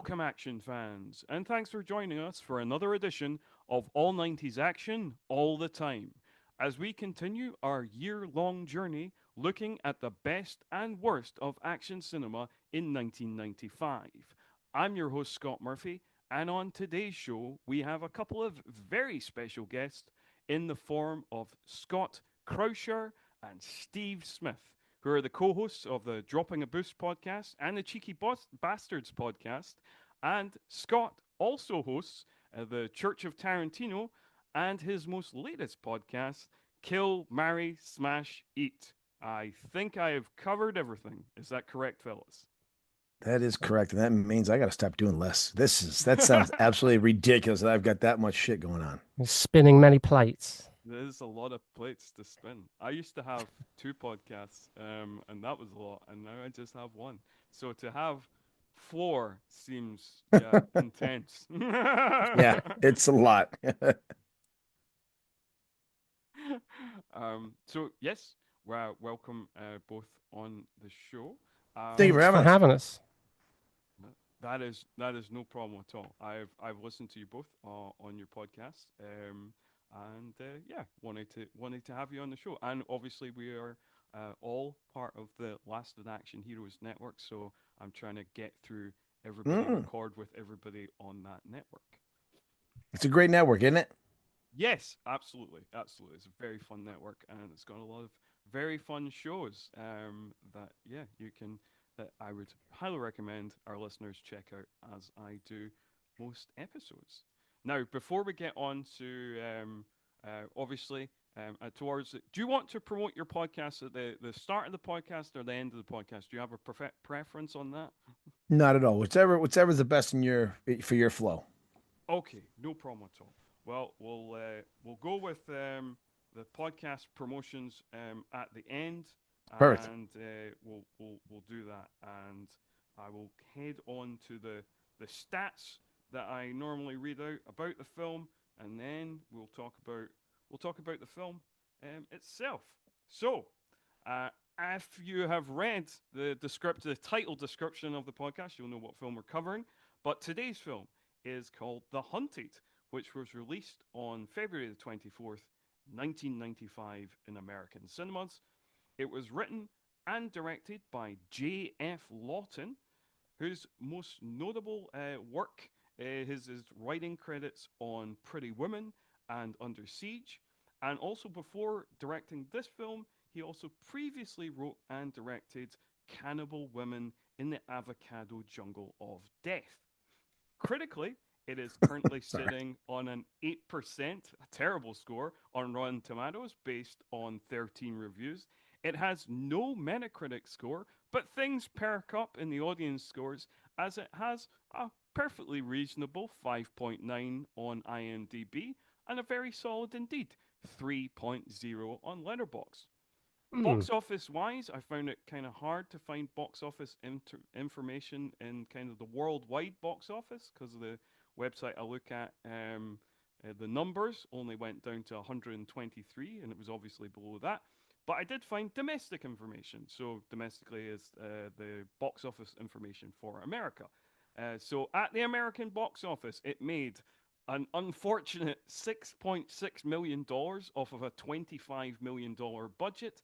Welcome, action fans, and thanks for joining us for another edition of All 90s Action All the Time as we continue our year long journey looking at the best and worst of action cinema in 1995. I'm your host, Scott Murphy, and on today's show, we have a couple of very special guests in the form of Scott Kraushaar and Steve Smith, who are the co hosts of the Dropping a Boost podcast and the Cheeky Bastards podcast. And Scott also hosts the Church of Tarantino and his most latest podcast, Kill, Marry, Smash, Eat. I think I have covered everything. Is that correct, fellas? That is correct. And that means I got to stop doing less. That sounds absolutely ridiculous that I've got that much shit going on. Spinning many plates. There's a lot of plates to spin. I used to have two podcasts, and that was a lot, and now I just have one. So to have four seems intense. Yeah, it's a lot. So yes, well, welcome both on the show. Thank you Thanks for having us. That is no problem at all. I've listened to you both on your podcast, and yeah, wanted to have you on the show. And obviously, we are all part of the Last in Action Heroes network, so I'm trying to get through everybody, record with everybody on that network. It's a great network, isn't it? Yes, absolutely, absolutely. It's a very fun network, and it's got a lot of very fun shows. That yeah, you can that I would highly recommend our listeners check out as I do most episodes. Now, before we get on to obviously towards do you want to promote your podcast at the start of the podcast or the end of the podcast? Do you have a preference on that? Not at all. Whichever's the best for your flow. Okay, no problem at all. Well, we'll go with the podcast promotions at the end, Perfect. and we'll do that, and I will head on to the stats that I normally read out about the film, and then we'll talk about the film itself. So, if you have read the title description of the podcast, you'll know what film we're covering. But today's film is called The Hunted, which was released on February the 24th, 1995 in American cinemas. It was written and directed by J.F. Lawton, whose most notable work is his writing credits on Pretty Woman and Under Siege. And also before directing this film, he also previously wrote and directed Cannibal Women in the Avocado Jungle of Death. Critically, it is currently sitting on an 8%, a terrible score, on Rotten Tomatoes based on 13 reviews. It has no Metacritic score, but things perk up in the audience scores as it has a perfectly reasonable 5.9 on IMDb and a very solid indeed 3.0 on Letterboxd. Box office wise, I found it kind of hard to find box office information in kind of the worldwide box office because of the website I look at. The numbers only went down to 123, and it was obviously below that. But I did find domestic information. So domestically is the box office information for America. So at the American box office, it made an unfortunate $6.6 million off of a $25 million budget,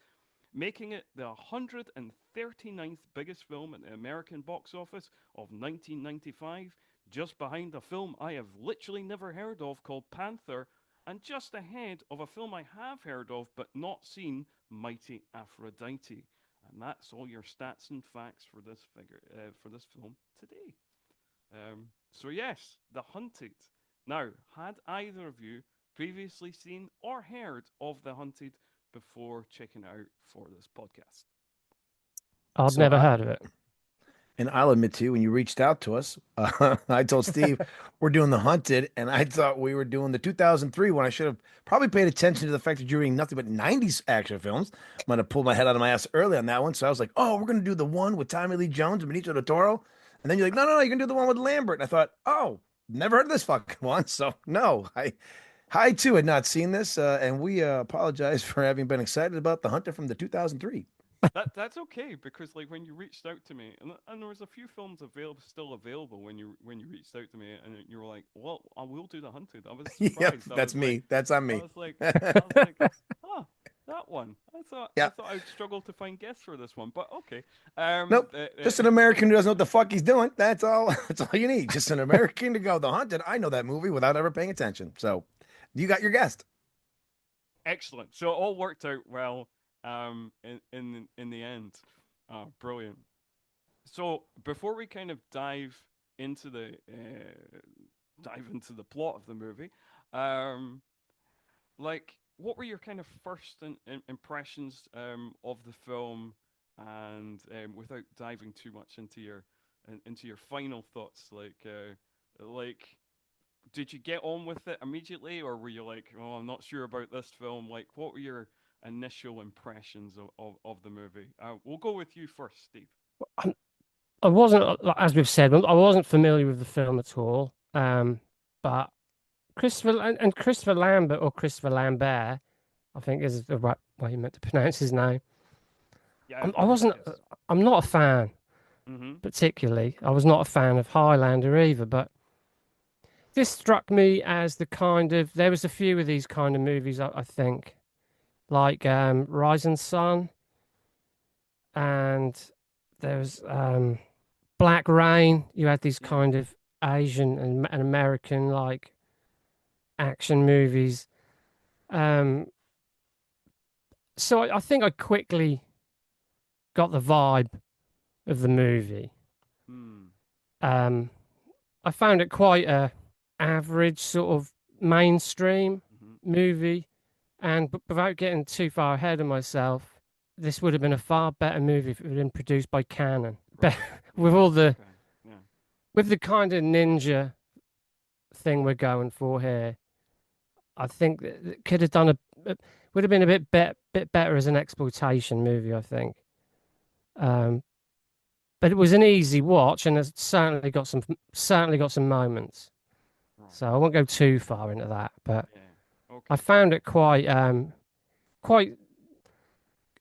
making it the 139th biggest film in the American box office of 1995, just behind a film I have literally never heard of called Panther, and just ahead of a film I have heard of but not seen, Mighty Aphrodite. And that's all your stats and facts for this for this film today. So yes, The Hunted. Now, had either of you previously seen or heard of The Hunted before checking out for this podcast? I'd never heard of it. And I'll admit to you, when you reached out to us, I told Steve we're doing The Hunted, and I thought we were doing the 2003 one. I should have probably paid attention to the fact that you're reading nothing but 90s action films. I'm going to pull my head out of my ass early on that one. So I was like, oh, we're going to do the one with Tommy Lee Jones and Benicio del Toro. And then you're like, no, you're going to do the one with Lambert. And I thought, oh, never heard of this fucking one. So no, I too had not seen this. And we apologize for having been excited about The Hunter from the 2003. that's okay because like when you reached out to me, and there was a few films available still available when you reached out to me, and you were like, "Well, I will do the hunted." I was Yep, surprised. that's me. That's on I me. was like, I was like, "Oh, that one." I Yeah. thought I'd struggle to find guests for this one, but okay. Nope. Just an American who doesn't know what the fuck he's doing. That's all. That's all you need. Just an American to go, The Hunted. I know that movie without ever paying attention. So you got your guest. excellent. So it all worked out well. In the end, brilliant. So before we kind of into the dive into the plot of the movie, um, like what were your kind of first impressions of the film, and without diving too much into your final thoughts, like did you get on with it immediately, or were you like, oh, I'm not sure about this film? Like, what were your initial impressions of the movie? We'll go with you first, Steve. I'm- I wasn't, as we've said, I wasn't familiar with the film at all. But and Christopher Lambert or Christopher Lambert, I think is the right way you meant to pronounce his name. Yeah, I've I heard wasn't. yes. I'm not a fan Mm-hmm. particularly. I was not a fan of Highlander either, but this struck me as the kind of there was a few of these kind of movies I think like Rising Sun, and there was Black Rain. You had these Yeah. kind of Asian and American like action movies. Um, so I think I quickly got the vibe of the movie. Hmm. Um, I found it quite a average sort of mainstream Mm-hmm. movie, and without getting too far ahead of myself, this would have been a far better movie if it had been produced by Canon. But Right. with Right. all the Okay. Yeah. with the kind of ninja thing we're going for here, I think that it could have done would have been a bit better as an exploitation movie. I think, um, but it was an easy watch, and it's certainly got some moments. Right. So I won't go too far into that, but Yeah. I Okay. found it quite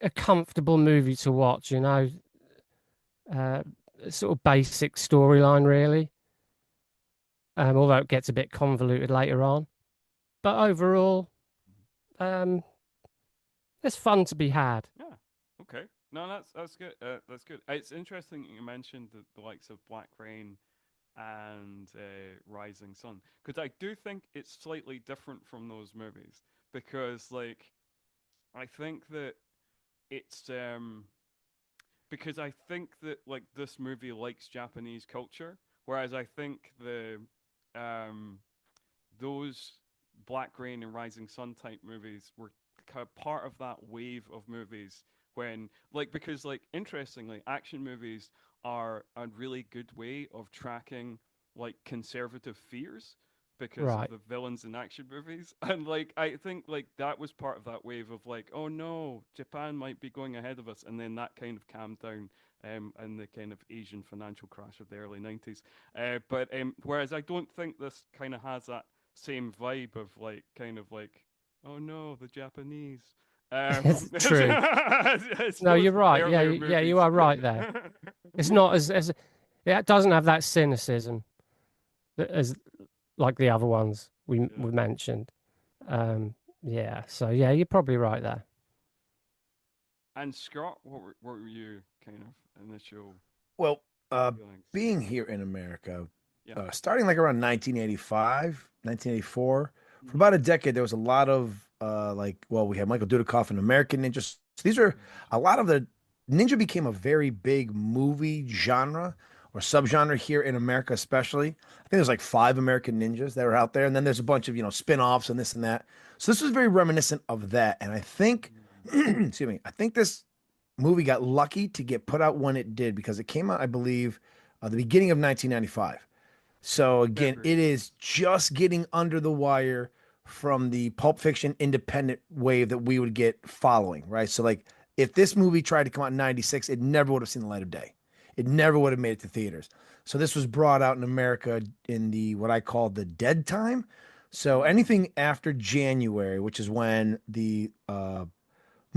a comfortable movie to watch. Uh, sort of basic storyline really, although it gets a bit convoluted later on. But overall, um, there's fun to be had. Yeah. Okay. No, that's good. That's good. It's interesting that you mentioned the likes of Black Rain and Rising Sun, because I do think it's slightly different from those movies, because like I think that it's because I think that like this movie likes Japanese culture, whereas I think the um those Black Rain and Rising Sun type movies were part of that wave of movies when like because like interestingly action movies are a really good way of tracking like conservative fears because of Right. the villains in action movies. And like I think like that was part of that wave of like, oh no, Japan might be going ahead of us, and then that kind of calmed down and the kind of Asian financial crash of the early 90s. But whereas I don't think this kind of has that same vibe of like kind of like, oh no, the Japanese. It's true. As No, those you're right. Yeah, earlier yeah, you movies. are right there. It's not as it doesn't have that cynicism as like the other ones Yeah. we mentioned. Yeah, so yeah, you're probably right there. And Scott, what were you kind of initial Well, uh, feelings? being here in America, Yeah. starting like around 1985, 1984, for Mm-hmm. about a decade, there was a lot of well, we had Michael Dudikoff and American Ninjas. These are a lot of the ninja became a very big movie genre or subgenre here in America, especially. I think there's like five American Ninjas that are out there, and then there's a bunch of spin-offs and this and that. So this was very reminiscent of that, and I think, excuse me, I think this movie got lucky to get put out when it did because it came out, I believe, the beginning of 1995. So again, February. it is just getting under the wire from the Pulp Fiction independent wave that we would get following, right? So like if this movie tried to come out in 96, it never would have seen the light of day. It never would have made it to theaters. So this was brought out in America in the what I call the dead time. So Mm. anything after January, which is when the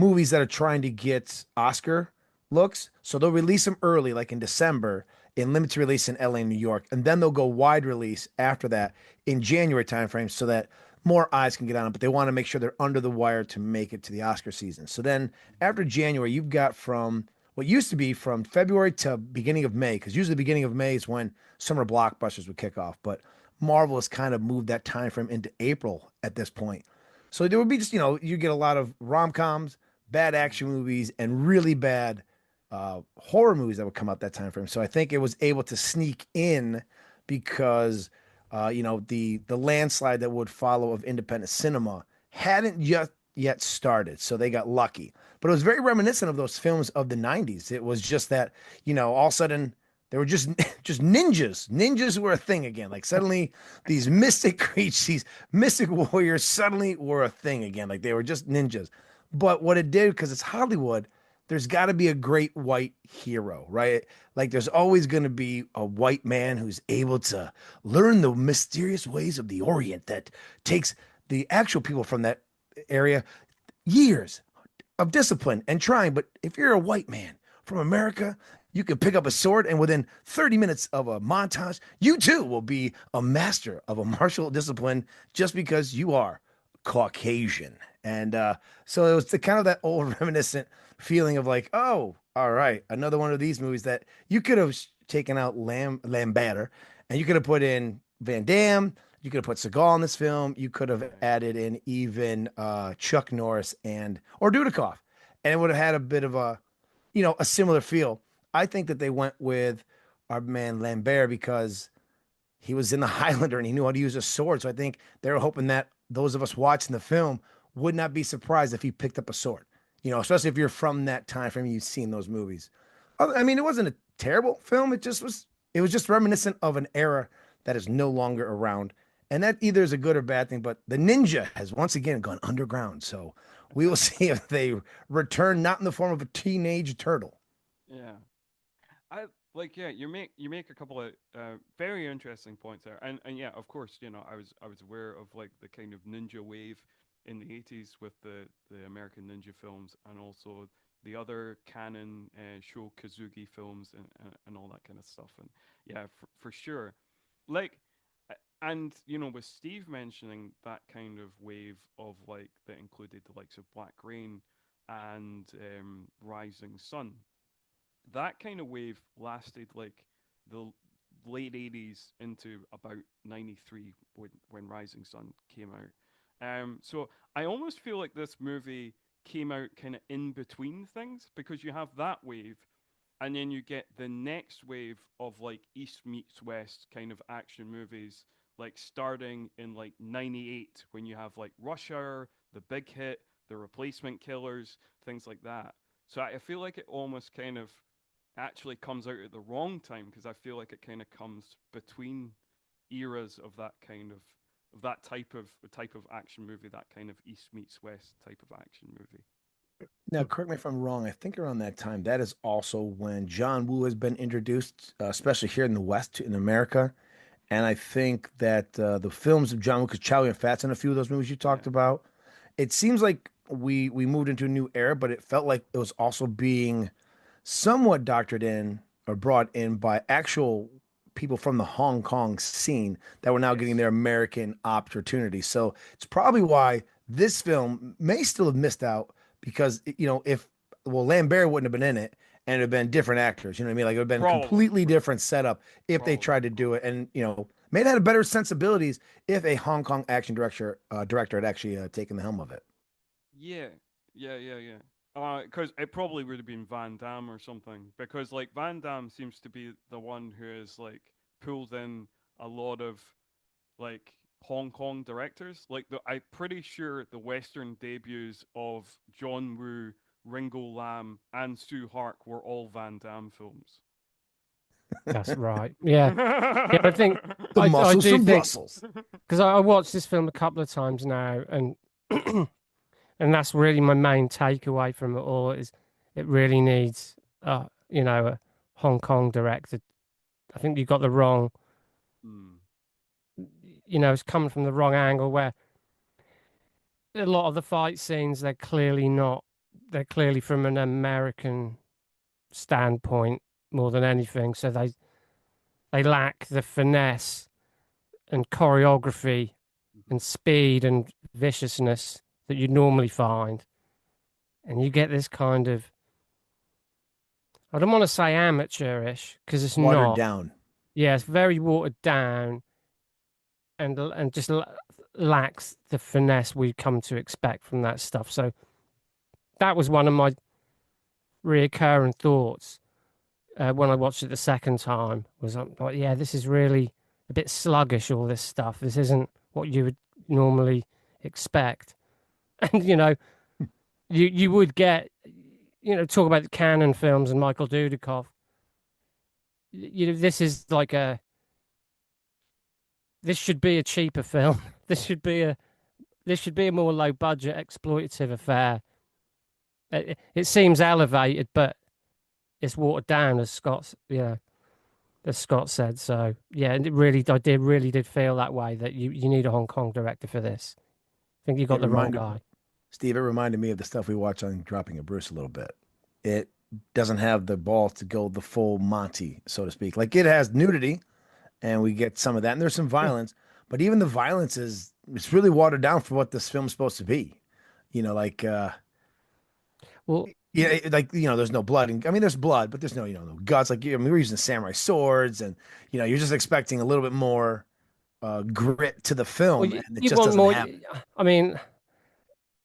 movies that are trying to get Oscar looks. So they'll release them early, like in December, in limited release in LA and New York, and then they'll go wide release after that in January timeframe so that more eyes can get on it. But they want to make sure they're under the wire to make it to the Oscar season. So then after January, you've got from what used to be from February to beginning of May, because usually the beginning of May is when summer blockbusters would kick off. But Marvel has kind of moved that time frame into April at this point. So there would be just, you get a lot of rom-coms, bad action movies, and really bad horror movies that would come out that time frame. So I think it was able to sneak in because the landslide that would follow of independent cinema hadn't yet started. So they got lucky. But it was very reminiscent of those films of the 90s. It was just that, all of a sudden they were just just ninjas. Ninjas were a thing again. Like suddenly these mystic creatures, these mystic warriors suddenly were a thing again. Like they were just ninjas. But what it did, because it's Hollywood, there's got to be a great white hero, right? Like there's always going to be a white man who's able to learn the mysterious ways of the Orient that takes the actual people from that area years of discipline and trying. But if you're a white man from America, you can pick up a sword, and within 30 minutes of a montage, you too will be a master of a martial discipline just because you are Caucasian. And so it was the kind of that old reminiscent feeling of like, oh, all right, another one of these movies that you could have taken out Lambert, and you could have put in Van Damme, you could have put Seagal in this film, you could have added in even Chuck Norris or Dudikoff, and it would have had a bit of a similar feel. I think that they went with our man Lambert because he was in the Highlander and he knew how to use a sword. So I think they were hoping that those of us watching the film would not be surprised if he picked up a sword. Especially if you're from that time frame, you've seen those movies. I mean, it wasn't a terrible film. It just was. It was just reminiscent of an era that is no longer around, and that either is a good or bad thing. But the ninja has once again gone underground. So we will see if they return, not in the form of a teenage turtle. Yeah. I like yeah, you make a couple of very interesting points there. And yeah, of course, I was aware of like the kind of ninja wave in the 80s with the American ninja films and also the other canon Sho Kazugi films and all that kind of stuff. And yeah, for sure. Like and with Steve mentioning that kind of wave of like that included the likes of Black Rain and Rising Sun, that kind of wave lasted like the late 80s into about 93 when Rising Sun came out. So I almost feel like this movie came out kind of in between things because you have that wave and then you get the next wave of like East meets West kind of action movies, like starting in like 98 when you have like Rush Hour, The Big Hit, The Replacement Killers, things like that. So I feel like it almost kind of actually comes out at the wrong time because I feel like it kind of comes between eras of that kind of that type of action movie, that kind of East meets West type of action movie. Now, correct me if I'm wrong. I think around that time, that is also when John Woo has been introduced, especially here in the West, in America. And I think that the films of John Woo, because Chow Yun-fat's in a few of those movies you Yeah. talked about, it seems like we moved into a new era, but it felt like it was also being somewhat doctored in or brought in by actual people from the Hong Kong scene that were now getting Yes. their American opportunity. So it's probably why this film may still have missed out because, if, well, Lambert wouldn't have been in it and it would have been different actors, you know what I mean? Like it would have been a Probably. completely different setup if they Probably. tried to do it. And, may have had better sensibilities if a Hong Kong action director had actually taken the helm of it. Yeah. Yeah. Because it probably would have been Van Damme or something. Because like Van Damme seems to be the one who has like pulled in a lot of like Hong Kong directors. Like I'm pretty sure the Western debuts of John Woo, Ringo Lam, and Sue Hark were all Van Damme films. That's right. Yeah. Yeah, I think The I muscles do from think Brussels. because I watched this film a couple of times now, and and that's really my main takeaway from it all is it really needs a Hong Kong director. I think you got the wrong, Mm. it's coming from the wrong angle where a lot of the fight scenes they're clearly not. they're clearly from an American standpoint more than anything. So they lack the finesse and choreography and speed and viciousness that you'd normally find. And you get this kind of, I don't want to say amateurish because it's Watered not. down. Yeah, it's very watered down and just lacks the finesse we come to expect from that stuff. So that was one of my reoccurring thoughts when I watched it the second time. Was I'm like, yeah, this is really a bit sluggish. All this stuff. This isn't what you would normally expect. And you would get, talk about the Cannon films and Michael Dudikoff. This is like this should be a cheaper film. This should be a more low budget exploitative affair. It seems elevated, but it's watered down, as Scott said. So yeah, I really did feel that way, that you need a Hong Kong director for this. I think you got It the wrong reminded guy. Steve, it reminded me of the stuff we watch on Dropping a Bruce a little bit. It doesn't have the balls to go the full Monty, so to speak. Like, it has nudity, and we get some of that, and there's some violence, but even the violence it's really watered down for what this film's supposed to be. Like Well, yeah, like there's no blood, and I mean there's blood, but there's no guts. Like, I mean, we're using samurai swords, and you're just expecting a little bit more grit to the film, and it you just want doesn't more. happen. I mean,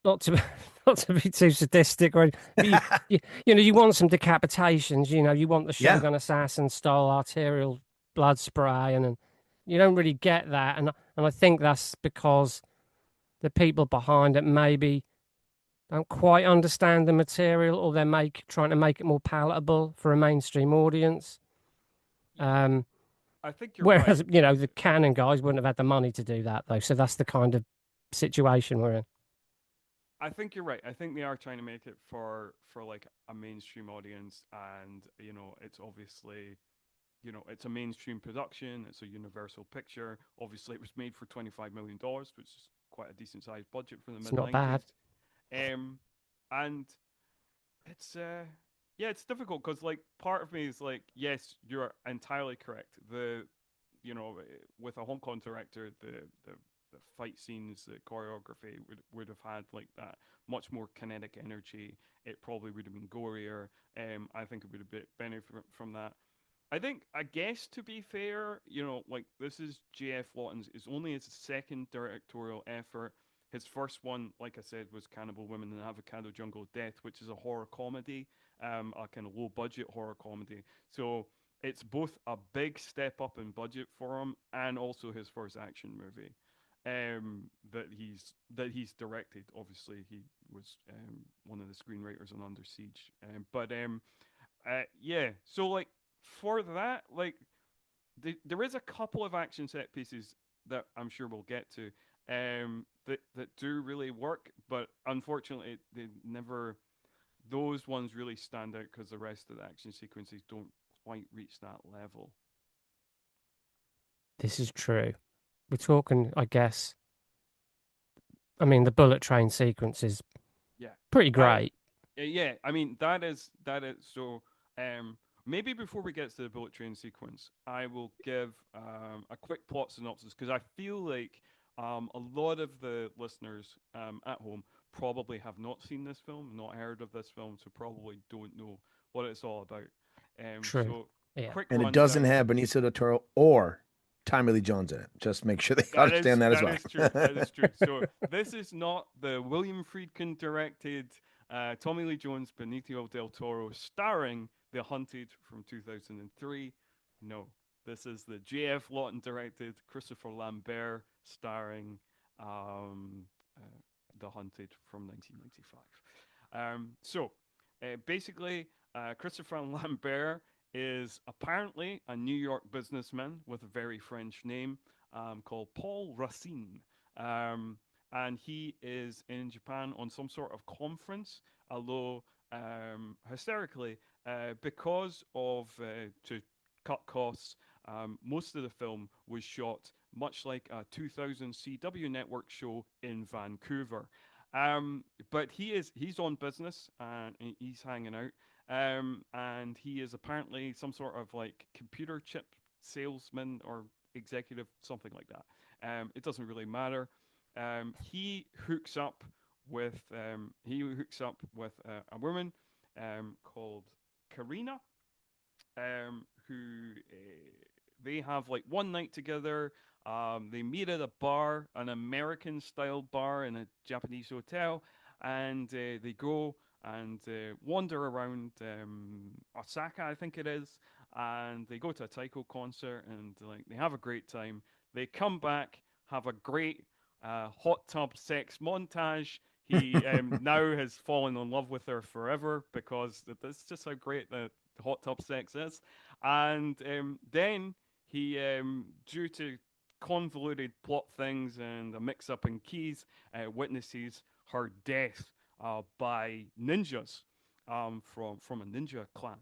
not to not to be too sadistic, or anything, but you want some decapitations. You want the Yeah, Shogun Assassin style arterial blood spray, and you don't really get that. And I think that's because the people behind it maybe don't quite understand the material, or they're trying to make it more palatable for a mainstream audience. Um, I think you're Whereas, right. the Canon guys wouldn't have had the money to do that, though. So that's the kind of situation we're in. I think you're right. I think they are trying to make it for like a mainstream audience, and it's obviously it's a mainstream production. It's a Universal picture. Obviously, it was made for $25 million, which is quite a decent sized budget for the It's mid not bad. '90s. And it's yeah, it's difficult because like part of me is like, yes, you're entirely correct. With a Hong Kong director, the fight scenes, the choreography would have had like that much more kinetic energy. It probably would have been gorier. I think it would have benefit from that. I guess to be fair, like this is J.F. Lawton's. It's only his second directorial effort. His first one, like I said, was Cannibal Women and Avocado Jungle Death, which is a horror comedy, a kind of low budget horror comedy. So it's both a big step up in budget for him and also his first action movie that he's directed. Obviously, he was one of the screenwriters on Under Siege. Yeah. So like for that, like there is a couple of action set pieces that I'm sure we'll get to that do really work, but unfortunately, they never. Those ones really stand out because the rest of the action sequences don't quite reach that level. This is true. We're talking, I guess. I mean, the bullet train sequence is Yeah, pretty that great. yeah. I mean, that is so. Maybe before we get to the bullet train sequence, I will give a quick plot synopsis because I feel like a lot of the listeners at home probably have not seen this film, not heard of this film, so probably don't know what it's all about. True. So Yeah. quick and it doesn't rundown. have Benicio del Toro or Tommy Lee Jones in it. Just make sure they That is understand that as that well. is true. That is true. So this is not the William Friedkin directed Tommy Lee Jones, Benicio del Toro starring The Hunted from 2003. No, this is the J.F. Lawton directed Christopher Lambert starring The Hunted from 1995. Basically, Christopher Lambert is apparently a New York businessman with a very French name called Paul Racine. And he is in Japan on some sort of conference, although hysterically, because of to cut costs, most of the film was shot much like a 2000 CW network show in Vancouver. But he's on business and he's hanging out. And he is apparently some sort of like computer chip salesman or executive, something like that. It doesn't really matter. He hooks up with a woman called Karina, who they have like one night together. They meet at a bar, an American style bar in a Japanese hotel, and they go and wander around Osaka, I think it is, and they go to a taiko concert and like they have a great time. They come back, have a great hot tub sex montage. He now has fallen in love with her forever because that's just how great the hot tub sex is. And then he, due to convoluted plot things and a mix up in keys, witnesses her death by ninjas from a ninja clan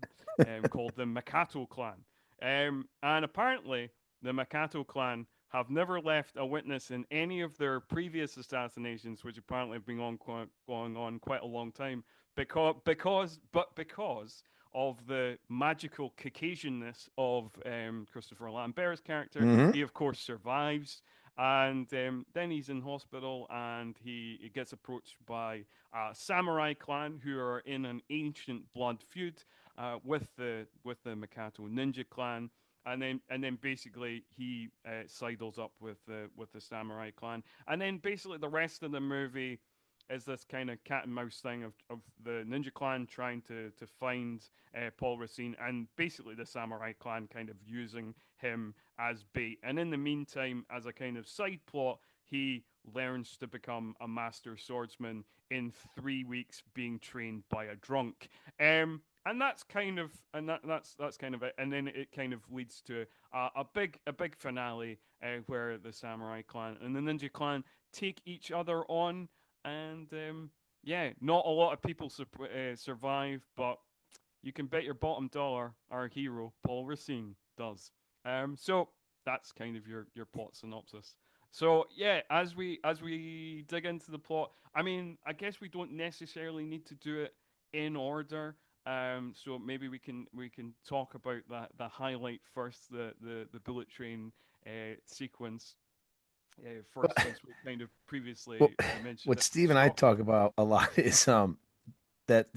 called the Makato clan. And apparently, the Makato clan have never left a witness in any of their previous assassinations, which apparently have been going on quite a long time, because of the magical Caucasianness of Christopher Lambert's character. Mm-hmm. He, of course, survives. And then he's in hospital and he gets approached by a samurai clan who are in an ancient blood feud with the Makato ninja clan. And then basically he sidles up with the samurai clan. And then basically the rest of the movie is this kind of cat and mouse thing of the ninja clan trying to find Paul Racine, and basically the samurai clan kind of using him as bait. And in the meantime, as a kind of side plot, he learns to become a master swordsman in 3 weeks, being trained by a drunk. And that's kind of that's kind of it. And then it kind of leads to a big finale where the samurai clan and the ninja clan take each other on, and yeah, not a lot of people survive, but you can bet your bottom dollar our hero Paul Racine does. So that's kind of your plot synopsis. So yeah, as we dig into the plot, I mean, I guess we don't necessarily need to do it in order. So maybe we can talk about the highlight first, the bullet train sequence first, since we kind of previously Well, mentioned what it. Steve and I So talk about a lot is that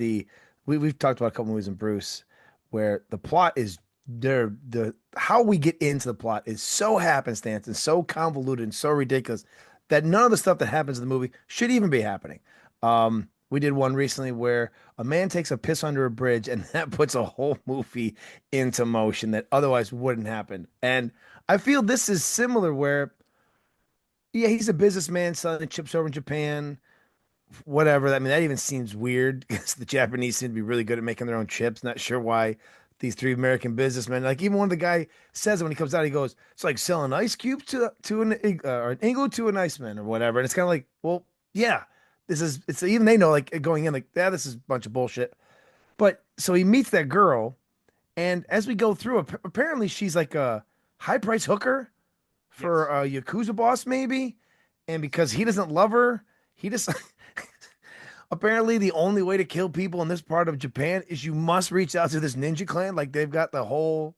we've talked about a couple movies in Bruce where the plot is the how we get into the plot is so happenstance and so convoluted and so ridiculous that none of the stuff that happens in the movie should even be happening. We did one recently where a man takes a piss under a bridge and that puts a whole movie into motion that otherwise wouldn't happen. And I feel this is similar where yeah, he's a businessman selling chips over in Japan, whatever. I mean, that even seems weird because the Japanese seem to be really good at making their own chips. Not sure why these three American businessmen, like even one of the guy says it when he comes out, he goes, "It's like selling ice cubes to or an igloo to an iceman or whatever." And it's kind of like, well, yeah, this is. It's even they know like going in like, yeah, this is a bunch of bullshit. But so he meets that girl, and as we go through, apparently she's like a high price hooker for yes, a Yakuza boss, maybe. And because he doesn't love her, he just apparently the only way to kill people in this part of Japan is you must reach out to this ninja clan. Like they've got that whole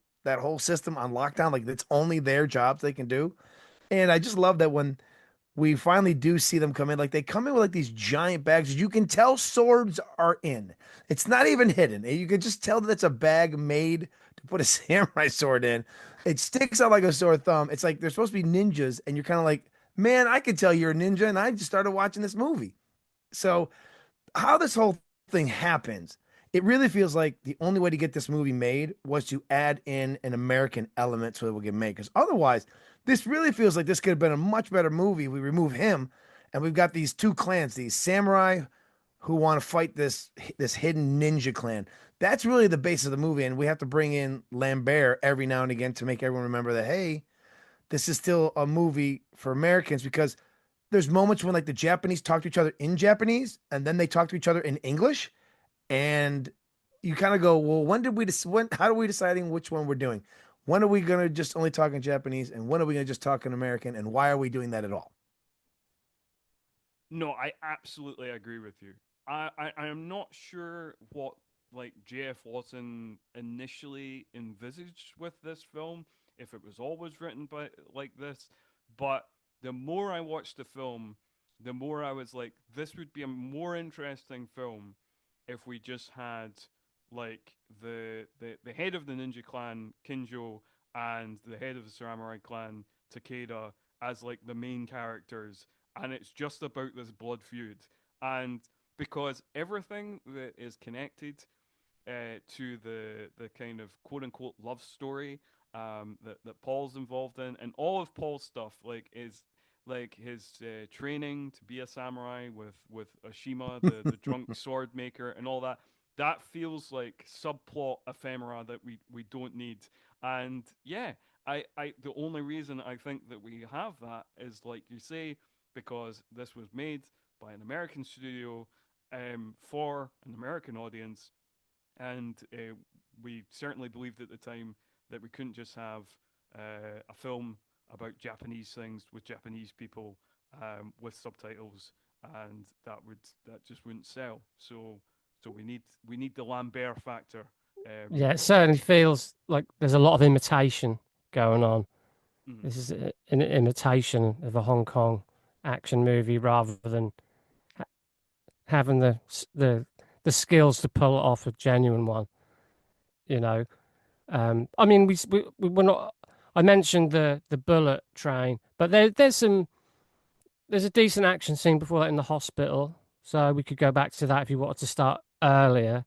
system on lockdown. Like it's only their jobs they can do. And I just love that when we finally do see them come in, like they come in with like these giant bags. You can tell swords are in. It's not even hidden. You can just tell that it's a bag made to put a samurai sword in. It sticks out like a sore thumb. It's like they're supposed to be ninjas, and you're kind of like, man, I could tell you're a ninja, and I just started watching this movie. So how this whole thing happens, it really feels like the only way to get this movie made was to add in an American element so that we can make. Because otherwise, this really feels like this could have been a much better movie. We remove him, and we've got these two clans, these samurai who want to fight this hidden ninja clan. That's really the base of the movie, and we have to bring in Lambert every now and again to make everyone remember that hey, this is still a movie for Americans because there's moments when like the Japanese talk to each other in Japanese and then they talk to each other in English, and you kind of go, well, when how are we deciding which one we're doing? When are we gonna just only talk in Japanese, and when are we gonna just talk in American, and why are we doing that at all? No, I absolutely agree with you. I am not sure what like J.F. Watson initially envisaged with this film, if it was always written by like this, but the more I watched the film, the more I was like, this would be a more interesting film if we just had like the head of the ninja clan, Kinjo, and the head of the samurai clan, Takeda, as like the main characters, and it's just about this blood feud. And because everything that is connected to the kind of quote unquote love story that Paul's involved in, and all of Paul's stuff like is like his training to be a samurai with Ashima, the drunk sword maker, and all that. That feels like subplot ephemera that we don't need. And yeah, I the only reason I think that we have that is like you say, because this was made by an American studio for an American audience, and we certainly believed at the time that we couldn't just have a film about Japanese things with Japanese people with subtitles, and that just wouldn't sell. So we need the Lambert factor. Yeah, it certainly feels like there's a lot of imitation going on. Mhm. This is an imitation of a Hong Kong action movie rather than ha- having the skills to pull it off a genuine one. You know, I mean, we were not. I mentioned the bullet train, but there's a decent action scene before that in the hospital, so we could go back to that if you wanted to start earlier.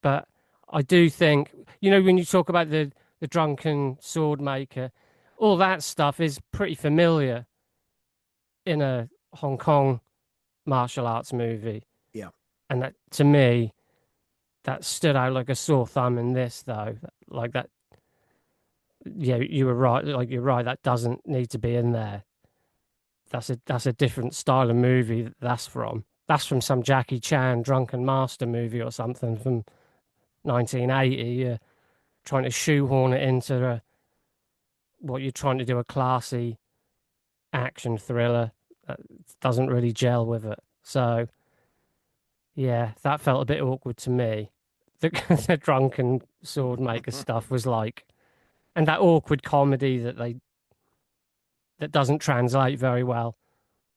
But I do think, when you talk about the drunken sword maker, all that stuff is pretty familiar in a Hong Kong martial arts movie. Yeah. And that, to me, that stood out like a sore thumb in this, though. Like that, yeah, you were right. Like you're right, that doesn't need to be in there. That's a different style of movie that's from. That's from some Jackie Chan drunken master movie or something from 1980. Trying to shoehorn it into what you're trying to do, a classy action thriller that doesn't really gel with it. So yeah, that felt a bit awkward to me. The, the drunken sword maker stuff was like, and that awkward comedy that doesn't translate very well.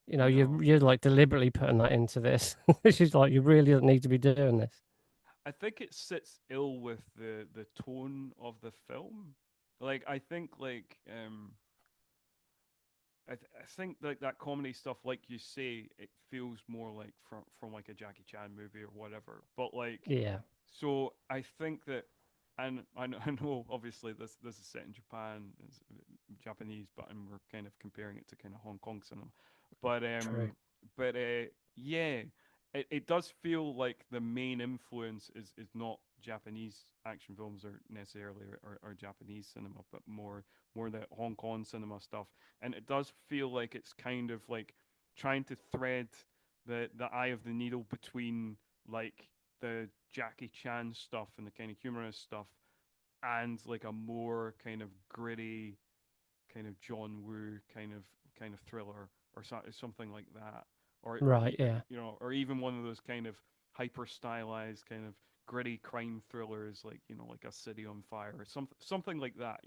No, You're like deliberately putting that into this. This is like you really don't need to be doing this. I think it sits ill with the tone of the film. Like I think I think like that comedy stuff, like you say, it feels more like from like a Jackie Chan movie or whatever. But like, Yeah, so I think that, and I know obviously this is set in Japan, it's Japanese, but and we're kind of comparing it to kind of Hong Kong cinema. But true. yeah, it does feel like the main influence is not Japanese action films or necessarily or Japanese cinema, but more the Hong Kong cinema stuff. And it does feel like it's kind of like trying to thread the eye of the needle between like the Jackie Chan stuff and the kind of humorous stuff and like a more kind of gritty kind of John Woo kind of thriller or something like that, or Right, yeah. or even one of those kind of hyper stylized kind of gritty crime thrillers like like a City on Fire or something like that,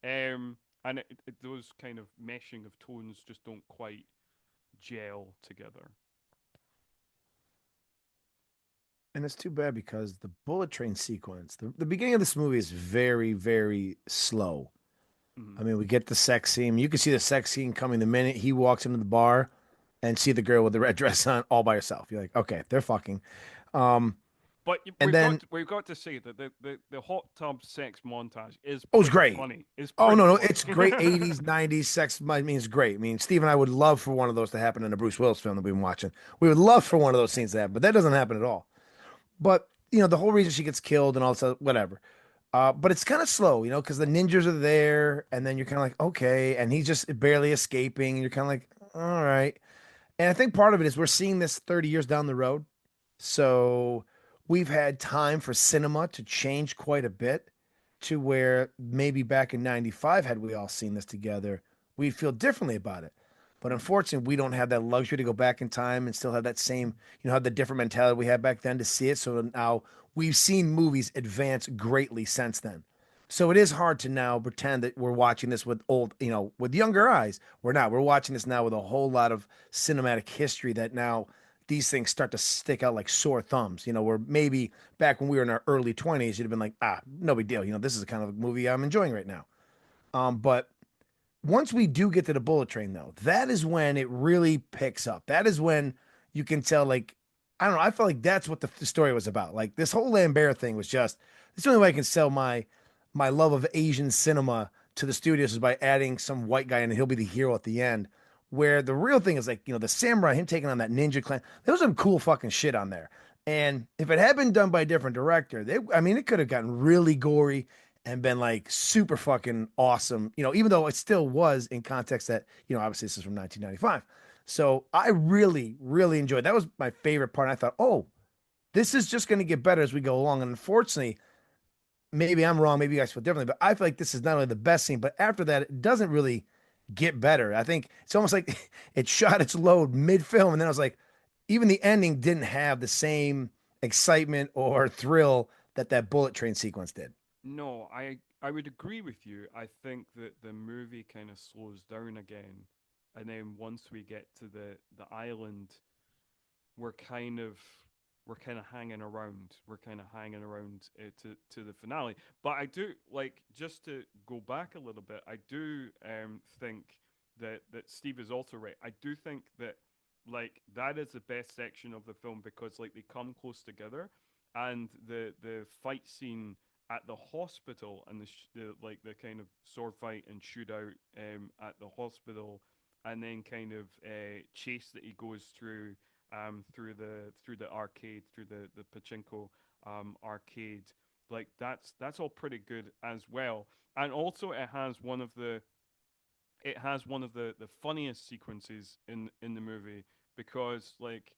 and those kind of meshing of tones just don't quite gel together. And it's too bad because the bullet train sequence, the beginning of this movie is very, very slow. Mm-hmm. I mean, we get the sex scene. You can see the sex scene coming the minute he walks into the bar and see the girl with the red dress on all by herself. You're like, okay, they're fucking. Um, But and then, we've got to say that the hot tub sex montage is oh, it's pretty great. funny. Is Oh, pretty no, no, funny. it's great 80s, 90s sex. I mean, it's great. I mean, Steve and I would love for one of those to happen in a Bruce Willis film that we've been watching. We would love for one of those scenes to happen, but that doesn't happen at all. But, the whole reason she gets killed and all this, whatever. But it's kind of slow, because the ninjas are there, and then you're kind of like, okay, and he's just barely escaping, and you're kind of like, all right. And I think part of it is we're seeing this 30 years down the road. So we've had time for cinema to change quite a bit to where maybe back in 95, had we all seen this together, we'd feel differently about it. But Mm. unfortunately, we don't have that luxury to go back in time and still have that same, have the different mentality we had back then to see it. So now we've seen movies advance greatly since then. So it is hard to now pretend that we're watching this with old, with younger eyes. We're not. We're watching this now with a whole lot of cinematic history that now these things start to stick out like sore thumbs. Where maybe back when we were in our early 20s, you'd have been like, no big deal. This is the kind of movie I'm enjoying right now. But once we do get to the bullet train, though, that is when it really picks up. That is when you can tell, like, I don't know. I felt like that's what the story was about. Like this whole Lambert thing was just it's the only way I can sell my love of Asian cinema to the studios is by adding some white guy and he'll be the hero at the end. Where the real thing is like, the samurai, him taking on that ninja clan. There was some cool fucking shit on there. And if it had been done by a different director, it could have gotten really gory and been like super fucking awesome, even though it still was in context that, obviously this is from 1995. So I really, really enjoyed that. Was my favorite part. I thought, oh, this is just going to get better as we go along. And unfortunately, maybe I'm wrong. Maybe you guys feel differently, but I feel like this is not only the best scene, but after that, it doesn't really get better. I think it's almost like it shot its load mid film. And then I was like, even the ending didn't have the same excitement or thrill that bullet train sequence did. No, I would agree with you. I think that the movie kind of slows down again, and then once we get to the island, we're kind of we're kind of hanging around. We're kind of hanging around to the finale. But I do like just to go back a little bit. I do think that Steve is also right. I do think that like that is the best section of the film because like they come close together, and the fight scene at the hospital and the like the kind of sword fight and shootout at the hospital, and then kind of chase that he goes through the arcade, through the pachinko arcade. Like that's all pretty good as well. And also it has one of the funniest sequences in the movie because like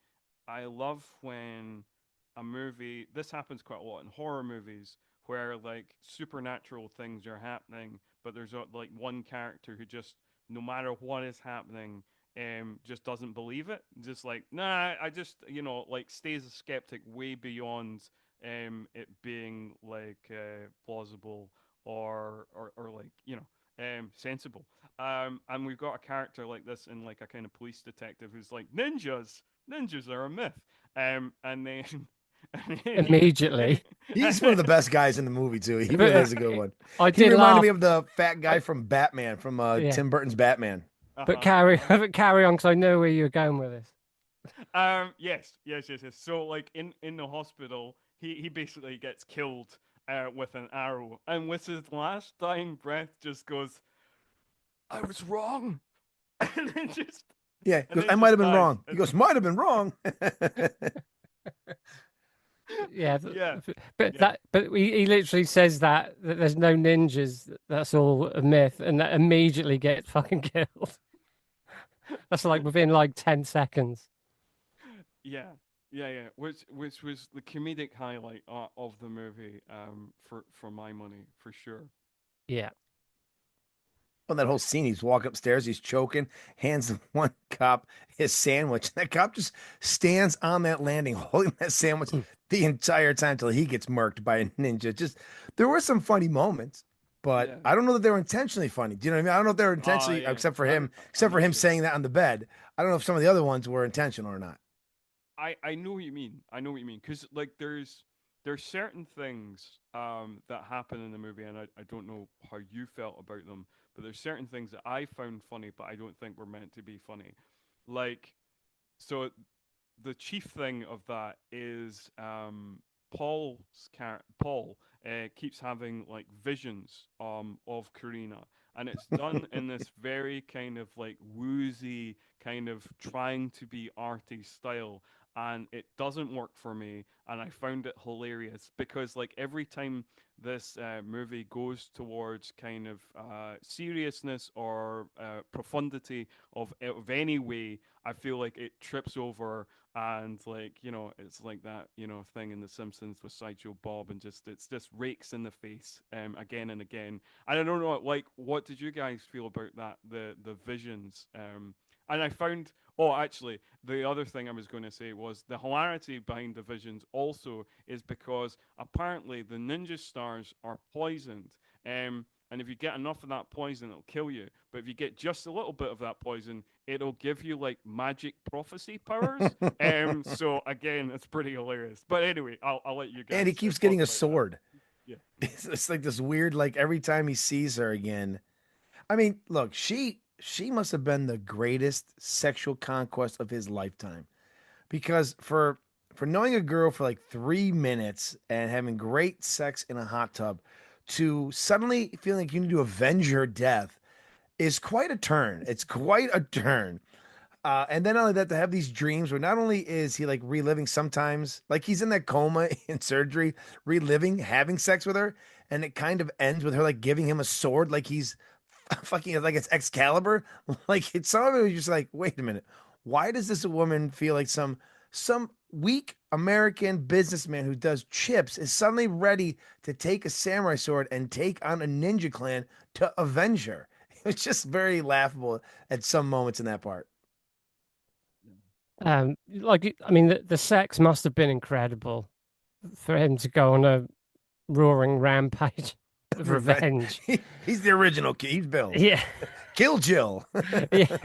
I love when a movie this happens quite a lot in horror movies where like supernatural things are happening, but there's like one character who just no matter what is happening, just doesn't believe it. Just like nah, I just like stays a skeptic way beyond it being like plausible or like sensible. And we've got a character like this in like a kind of police detective who's like ninjas are a myth. And then Immediately. He's one of the best guys in the movie too. He But really is a good one. I He did reminded me laugh. of the fat guy I, from Batman, from yeah, Tim Burton's Batman. but uh-huh, carry uh-huh. but carry on because I know where you're going with this. Yes. So like in the hospital, he basically gets killed with an arrow, and with his last dying breath, just goes, "I was wrong," and then just Yeah, he and goes, then I might have just been dies. wrong. He goes, might have been wrong. Yeah, Yeah, but yeah. he literally says that there's no ninjas. That's all a myth, and that immediately gets fucking killed. That's like within like 10 seconds. Yeah, yeah. Which was the comedic highlight of the movie, for my money, for sure. Yeah, On that whole scene, he's walking upstairs, he's choking, hands the one cop his sandwich. That cop just stands on that landing holding that sandwich the entire time till he gets murked by a ninja. Just there were some funny moments, but Yeah. I don't know that they were intentionally funny. Do you know what I mean? I don't know if they were intentionally, Yeah. except I'm for with him you. saying that on the bed. I don't know if some of the other ones were intentional or not. I know what you mean. I know what you mean because like there's certain things that happen in the movie, and I don't know how you felt about them, but there's certain things that I found funny, but I don't think were meant to be funny. Like so, the chief thing of that is Paul keeps having like visions of Karina, and it's done in this very kind of like woozy kind of trying to be arty style, and it doesn't work for me, and I found it hilarious because like every time this movie goes towards kind of seriousness or profundity of any way, I feel like it trips over, and like it's like that thing in The Simpsons with Sideshow Bob, and it's just rakes in the face again and again. And I don't know, like, what did you guys feel about that? The visions And I found, oh, actually, the other thing I was going to say was the hilarity behind the visions also is because apparently the ninja stars are poisoned. And if you get enough of that poison, it'll kill you. But if you get just a little bit of that poison, it'll give you like magic prophecy powers. So again, it's pretty hilarious. But anyway, I'll let you And he guys keeps talk getting a about that. sword. Yeah. It's like this weird, like every time he sees her again. I mean, look, she must have been the greatest sexual conquest of his lifetime. Because for knowing a girl for like 3 minutes and having great sex in a hot tub to suddenly feeling like you need to avenge her death is quite a turn. It's quite a turn. And then not only that, to have these dreams where not only is he like reliving sometimes, like he's in that coma in surgery, reliving having sex with her, and it kind of ends with her like giving him a sword, like he's fucking like it's Excalibur. Like it's some of it was just like, wait a minute, why does this woman feel like some weak American businessman who does chips is suddenly ready to take a samurai sword and take on a ninja clan to avenge her? It's just very laughable at some moments in that part. Like I mean, the sex must have been incredible for him to go on a roaring rampage of Revenge. revenge. He's the original kid. He's Bill. Yeah, Kill Jill. yeah.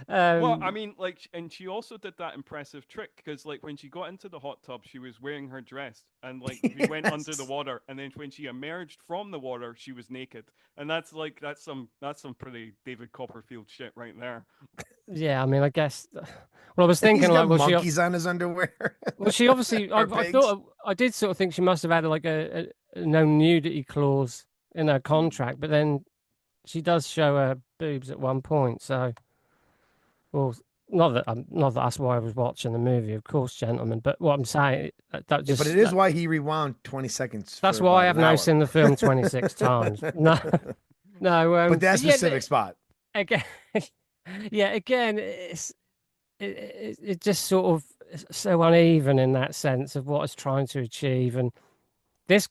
Well, I Um, mean, like, and she also did that impressive trick because, like, when she got into the hot tub, she was wearing her dress, and like, he went under the Yes. water, and then when she emerged from the water, she was naked, and that's some pretty David Copperfield shit right there. yeah, I mean, I guess. Well, I was He's thinking got like, monkeys on his underwear. well, she obviously. Or I pigs. thought I did sort of think she must have had like a no nudity clause in her Mm. contract, but then she does show her boobs at one point. So, well, not that that's why I was watching the movie, of course, gentlemen. But what I'm saying, that Yeah, but it just is why he rewound 20 seconds that's for why about I've an now hour. seen the film 26 times. No, no. But that But yeah, specific spot. again, yeah, again, it just sort of so uneven in that sense of what it's trying to achieve. And this,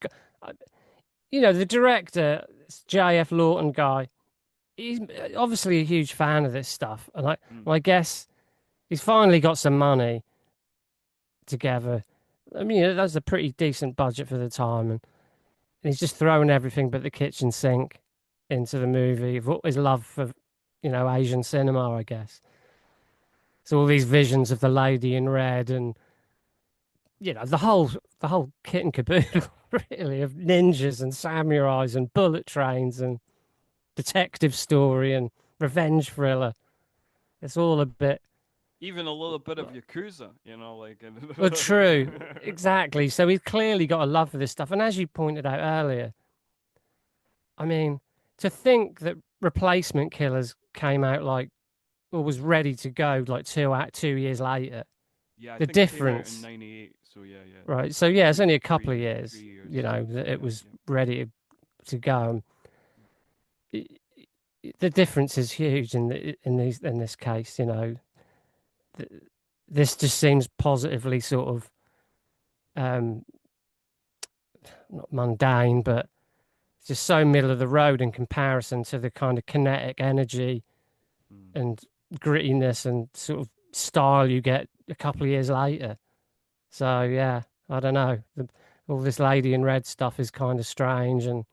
the director, this J.F. Lawton guy, he's obviously a huge fan of this stuff, and Mm. I guess he's finally got some money together. I mean, that's a pretty decent budget for the time, and he's just throwing everything but the kitchen sink into the movie. His love for, Asian cinema, I guess. So all these visions of the lady in red, and the whole kit and caboodle, really, of ninjas and samurais and bullet trains and detective story and revenge thriller. It's all a bit Even a little bit of Yakuza, like. well, true, exactly. So he's clearly got a love for this stuff, and as you pointed out earlier, I mean, to think that Replacement Killers came out like or was ready to go like 2 years later. Yeah, I The think it came out in difference, '98. So yeah, yeah, right? So yeah, it's three, only a couple of three, years, 3 years. that it Yeah, was yeah. ready to go. I- The difference is huge in this case. Th- this just seems positively sort of um, not mundane, but it's just so middle of the road in comparison to the kind of kinetic energy Mm. and grittiness and sort of style you get a couple of years later. So yeah, I don't know. All this lady in red stuff is kind of strange, and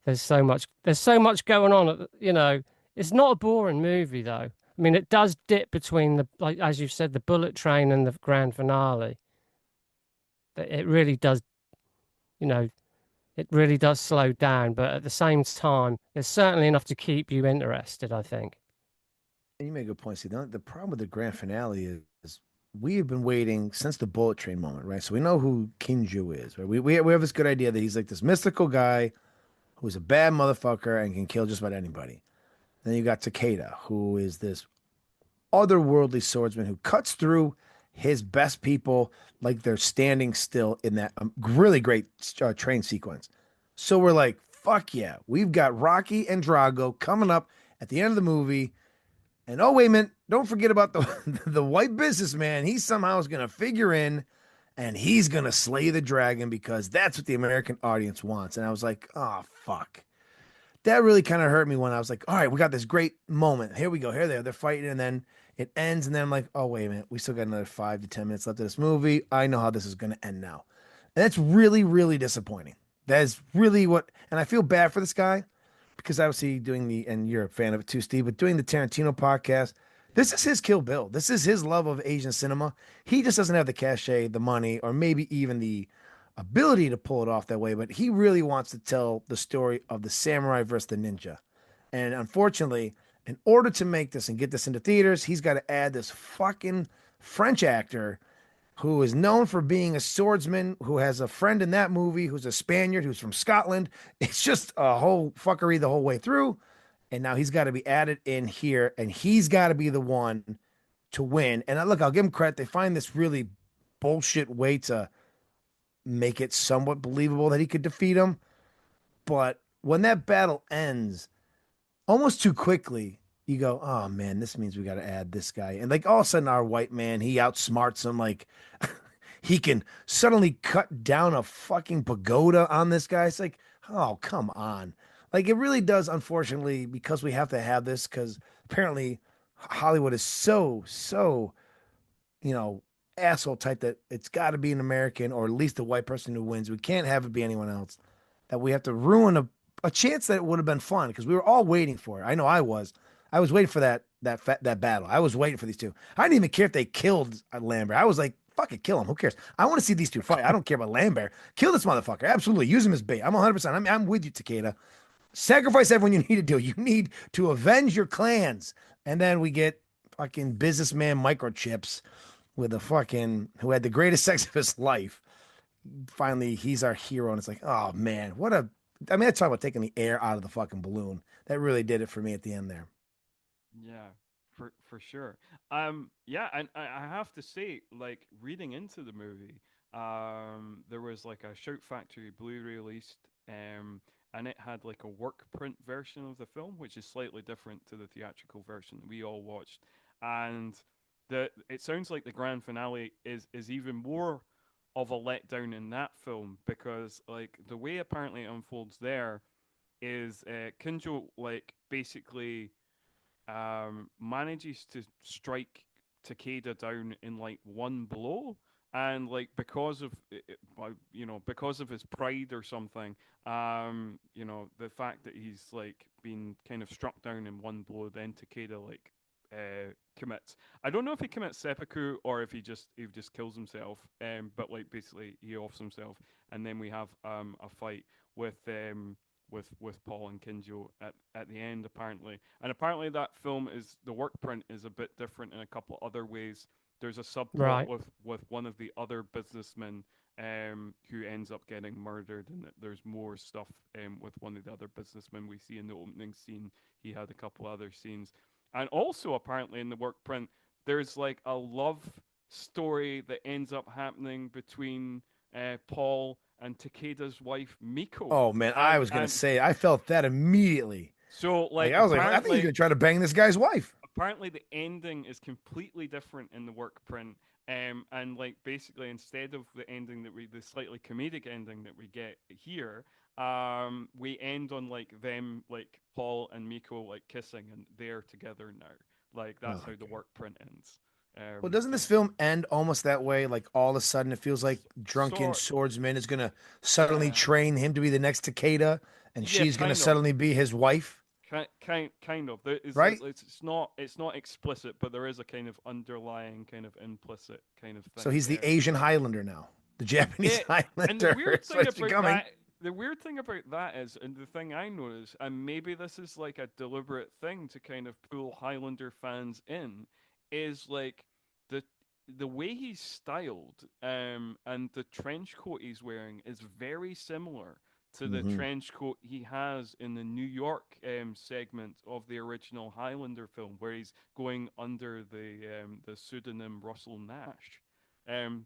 there's so much going on. It's not a boring movie though. I mean, it does dip between the like as you've said, the bullet train and the grand finale. It really does, you know, it really does slow down, but at the same time, there's certainly enough to keep you interested, I think. You make a good point. See, the problem with the grand finale is we have been waiting since the bullet train moment, right? So we know who Kinju is, right? We have this good idea that he's like this mystical guy who's a bad motherfucker and can kill just about anybody. Then you got Takeda, who is this otherworldly swordsman who cuts through his best people like they're standing still in that really great train sequence. So we're like, fuck yeah, we've got Rocky and Drago coming up at the end of the movie. And oh, wait a minute, don't forget about the, the white businessman. He somehow is going to figure in and he's going to slay the dragon because that's what the American audience wants. And I was like, oh, fuck. that really kind of hurt me when I was like, all right, we got this great moment. Here we go. Here they are. They're fighting, and then it ends, and then I'm like, oh wait a minute, we still got another 5 to 10 minutes left of this movie. I know how this is going to end now, and that's really, really disappointing. That is really what, and I feel bad for this guy because obviously doing the, and you're a fan of it too, Steve, but doing the Tarantino podcast, this is his Kill Bill. This is his love of Asian cinema. He just doesn't have the cachet, the money, or maybe even the ability to pull it off that way, but he really wants to tell the story of the samurai versus the ninja. And unfortunately, in order to make this and get this into theaters, he's got to add this fucking French actor who is known for being a swordsman, who has a friend in that movie who's a Spaniard who's from Scotland. It's just a whole fuckery the whole way through. And now he's got to be added in here, and he's got to be the one to win. And look, I'll give him credit. They find this really bullshit way to make it somewhat believable that he could defeat him. But when that battle ends almost too quickly, you go, oh man, this means we got to add this guy. And like all of a sudden, our white man, he outsmarts him. Like he can suddenly cut down a fucking pagoda on this guy. It's like, oh, come on. Like it really does, unfortunately, because we have to have this because apparently Hollywood is so, you know, asshole type that it's got to be an American or at least a white person who wins. We can't have it be anyone else. That we have to ruin a chance that would have been fun because we were all waiting for it. I know I was. I was waiting for that battle. I was waiting for these two. I didn't even care if they killed Lambert. I was like, fuck it, kill him. Who cares? I want to see these two fight. I don't care about Lambert. Kill this motherfucker. Absolutely. Use him as bait. I'm 100%. I'm with you, Takeda. Sacrifice everyone you need to do. You need to avenge your clans. And then we get fucking businessman microchips with a fucking who had the greatest sex of his life. Finally, he's our hero, and it's like, oh man, what a. I mean, that's talking about taking the air out of the fucking balloon. That really did it for me at the end there. Yeah, for sure. Yeah, and I have to say, like reading into the movie, there was like a Shout Factory Blu-ray released, and it had like a work print version of the film, which is slightly different to the theatrical version that we all watched, and the it sounds like the grand finale is even more of a letdown in that film because like the way apparently it unfolds there is Kinjo like basically manages to strike Takeda down in like one blow, and like because of because of his pride or something, the fact that he's like been kind of struck down in one blow, then Takeda like commits. I don't know if he commits seppuku or if he just kills himself. But like basically he offs himself, and then we have a fight with with Paul and Kinjo at the end apparently. And apparently that film is the work print is a bit different in a couple other ways. There's a subplot Right. with one of the other businessmen who ends up getting murdered, and there's more stuff with one of the other businessmen we see in the opening scene. He had a couple other scenes, and also apparently in the work print there's like a love story that ends up happening between Paul and Takeda's wife Miko, Oh man, I and was gonna and say I felt that immediately. so Like like I was like, I think he's apparently gonna try to bang this guy's wife. apparently the ending is completely different in the work print. And like basically instead of the ending that the slightly comedic ending that we get here, we end on like them like Paul and Miko like kissing and they're together now. Like Oh, that's how the okay. work print ends. Well, doesn't So this film end almost that way? Like all of a sudden, it feels like drunken sort swordsman is gonna suddenly yeah, train him to be the next Takeda, and yeah, she's gonna kind of. suddenly be his wife, Kind of. There is right? it's not explicit, but there is a kind of underlying kind of implicit kind of So thing he's the there. Asian Highlander now, the Japanese Yeah, and the Highlander. weird That's what thing it's about becoming. that, the weird thing about that is, and the thing I noticed, and maybe this is like a deliberate thing to kind of pull Highlander fans in, is like the the way he's styled, and the trench coat he's wearing is very similar to the Hmm. trench coat he has in the New York segment of the original Highlander film, where he's going under the pseudonym Russell Nash.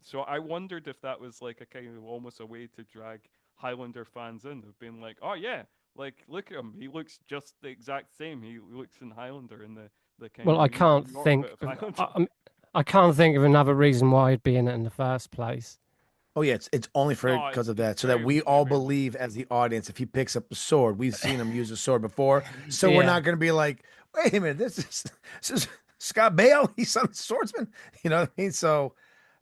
So I wondered if that was like a kind of almost a way to drag Highlander fans in, of being like, oh yeah, like look at him, he looks just the exact same. He looks in Highlander in the kind Well, of I New can't York bit think of of Highlander. I can't think of another reason why he'd be in it in the first place. Oh yeah, it's only for Oh, because of it's that, so that very we all very believe as the audience, if he picks up a sword, we've seen him use a sword before, so we're Yeah, not going to be like, wait a minute, this is Scott Bale, he's some swordsman, you know what I mean? So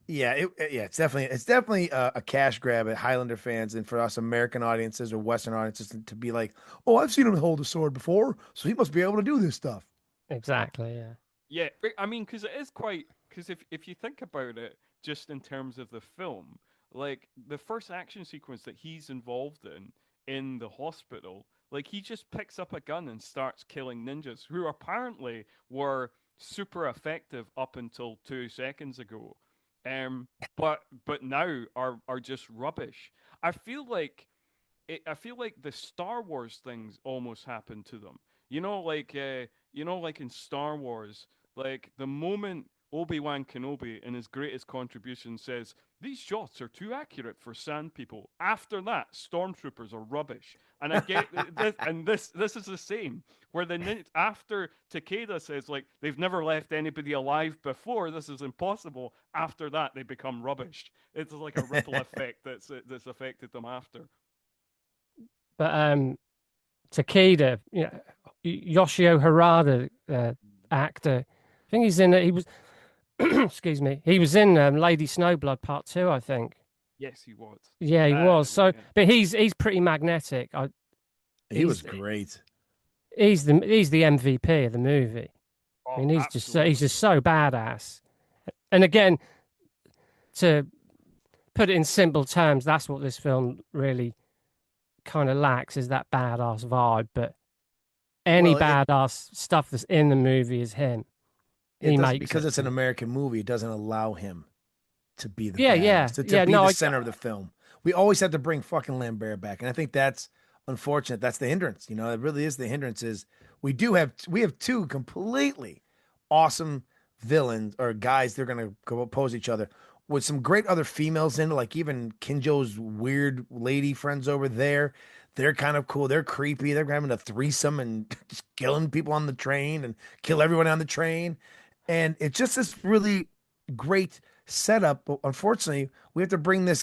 yeah, yeah, it's definitely a cash grab at Highlander fans and for us American audiences or Western audiences to be like, oh, I've seen him hold a sword before, so he must be able to do this stuff. exactly. Yeah. yeah. I mean, because it is quite because if you think about it, just in terms of the film, like the first action sequence that he's involved in the hospital, like he just picks up a gun and starts killing ninjas who apparently were super effective up until 2 seconds ago, um, but now are just rubbish. I feel like I feel like the Star Wars things almost happened to them. Like in Star Wars, like the moment Obi-Wan Kenobi in his greatest contribution says these shots are too accurate for sand people. After that, stormtroopers are rubbish. And I get this, and this is the same. Where after Takeda says like they've never left anybody alive before, this is impossible. After that, they become rubbish. It's like a ripple effect that's affected them after. But Takeda, Yoshio Harada, actor. I think he's in it. He was, excuse me, he was in Lady Snowblood Part Two, I think. Yes, he was. Yeah, he was. So, Yeah. but he's pretty magnetic. He was He's great. he's the MVP of the movie. I Oh, mean, he's absolutely. just so badass. And again, to put it in simple terms, that's what this film really kind of lacks is that badass vibe. But any Well, it badass stuff that's in the movie is him. it He doesn't makes because it. it's an American movie, it doesn't allow him to be the Yeah, badass, yeah, to yeah. be No, the I center of the film. We always have to bring fucking Lambert back, and I think that's unfortunate. That's the hindrance. It really is the hindrance. Is we have two completely awesome villains or guys. They're gonna go oppose each other with some great other females in it, like even Kinjo's weird lady friends over there. They're kind of cool. They're creepy. They're having a threesome and just killing people on the train and kill everyone on the train. And it's just this really great setup, but unfortunately, we have to bring this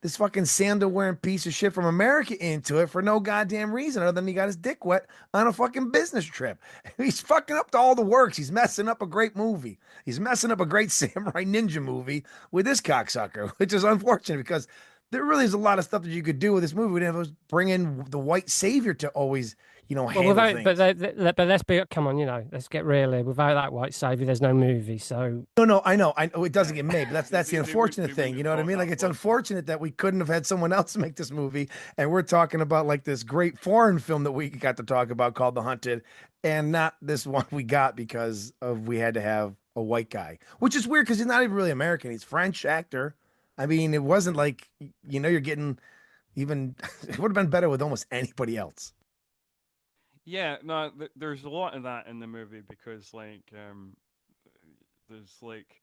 this fucking sandal wearing piece of shit from America into it for no goddamn reason other than he got his dick wet on a fucking business trip. He's fucking up to all the works. He's messing up a great movie. He's messing up a great samurai ninja movie with this cocksucker, which is unfortunate because there really is a lot of stuff that you could do with this movie. We didn't have to bring in the white savior to always, well, handle without, things. but let's be, come on, let's get real here. Without that white savior, there's no movie. So, No, no, I know it doesn't get made, but that's the unfortunate They thing. wouldn't You have know what I thought mean? Like that it's possible. unfortunate that we couldn't have had someone else make this movie, and we're talking about like this great foreign film that we got to talk about called The Hunted, and not this one we got because of we had to have a white guy, which is weird because he's not even really American. He's French actor. I mean, it wasn't like you're getting even. It would have been better with almost anybody else. Yeah, no, there's a lot of that in the movie because there's like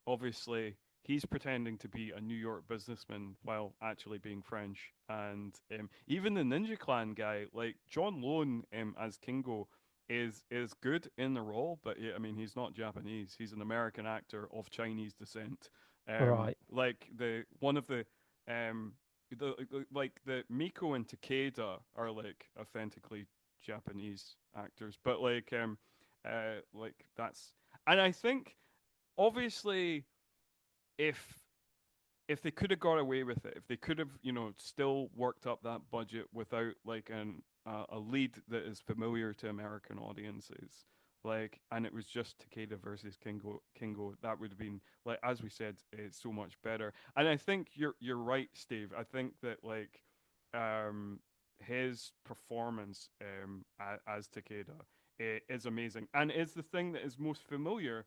obviously he's pretending to be a New York businessman while actually being French, and even the Ninja Clan guy, like John Lone as Kingo, is good in the role, but yeah, I mean he's not Japanese. He's an American actor of Chinese descent. right, Like the one of um like the Miko and Takeda are like authentically Japanese actors, but like that's and I think obviously if they could have got away with it, if they could have, still worked up that budget without like a lead that is familiar to American audiences, like, and it was just Takeda versus Kingo, that would have been like, as we said, it's so much better. And I think you're right, Steve. I think that like, his performance as Takeda is amazing, and is the thing that is most familiar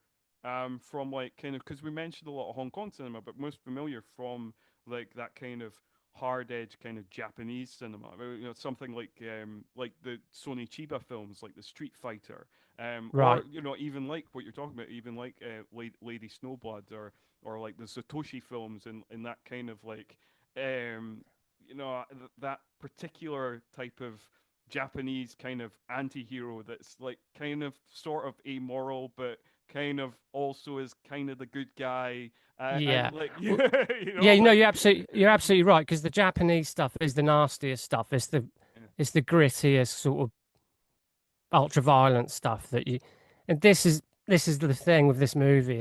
from like kind of because we mentioned a lot of Hong Kong cinema, but most familiar from like that kind of hard edge kind of Japanese cinema. Something like the Sony Chiba films, like the Street Fighter, or right. even like what you're talking about, even like Lady Snowblood, or like the Satoshi films, in that kind of like um, that particular type of Japanese kind of anti-hero that's like kind of sort of amoral but kind of also is kind of the good guy, Yeah. and like Well, you yeah, know, like you're absolutely right, because the Japanese stuff is the nastiest stuff. yeah. It's the grittiest sort of ultra violent stuff that you, and this is the thing with this movie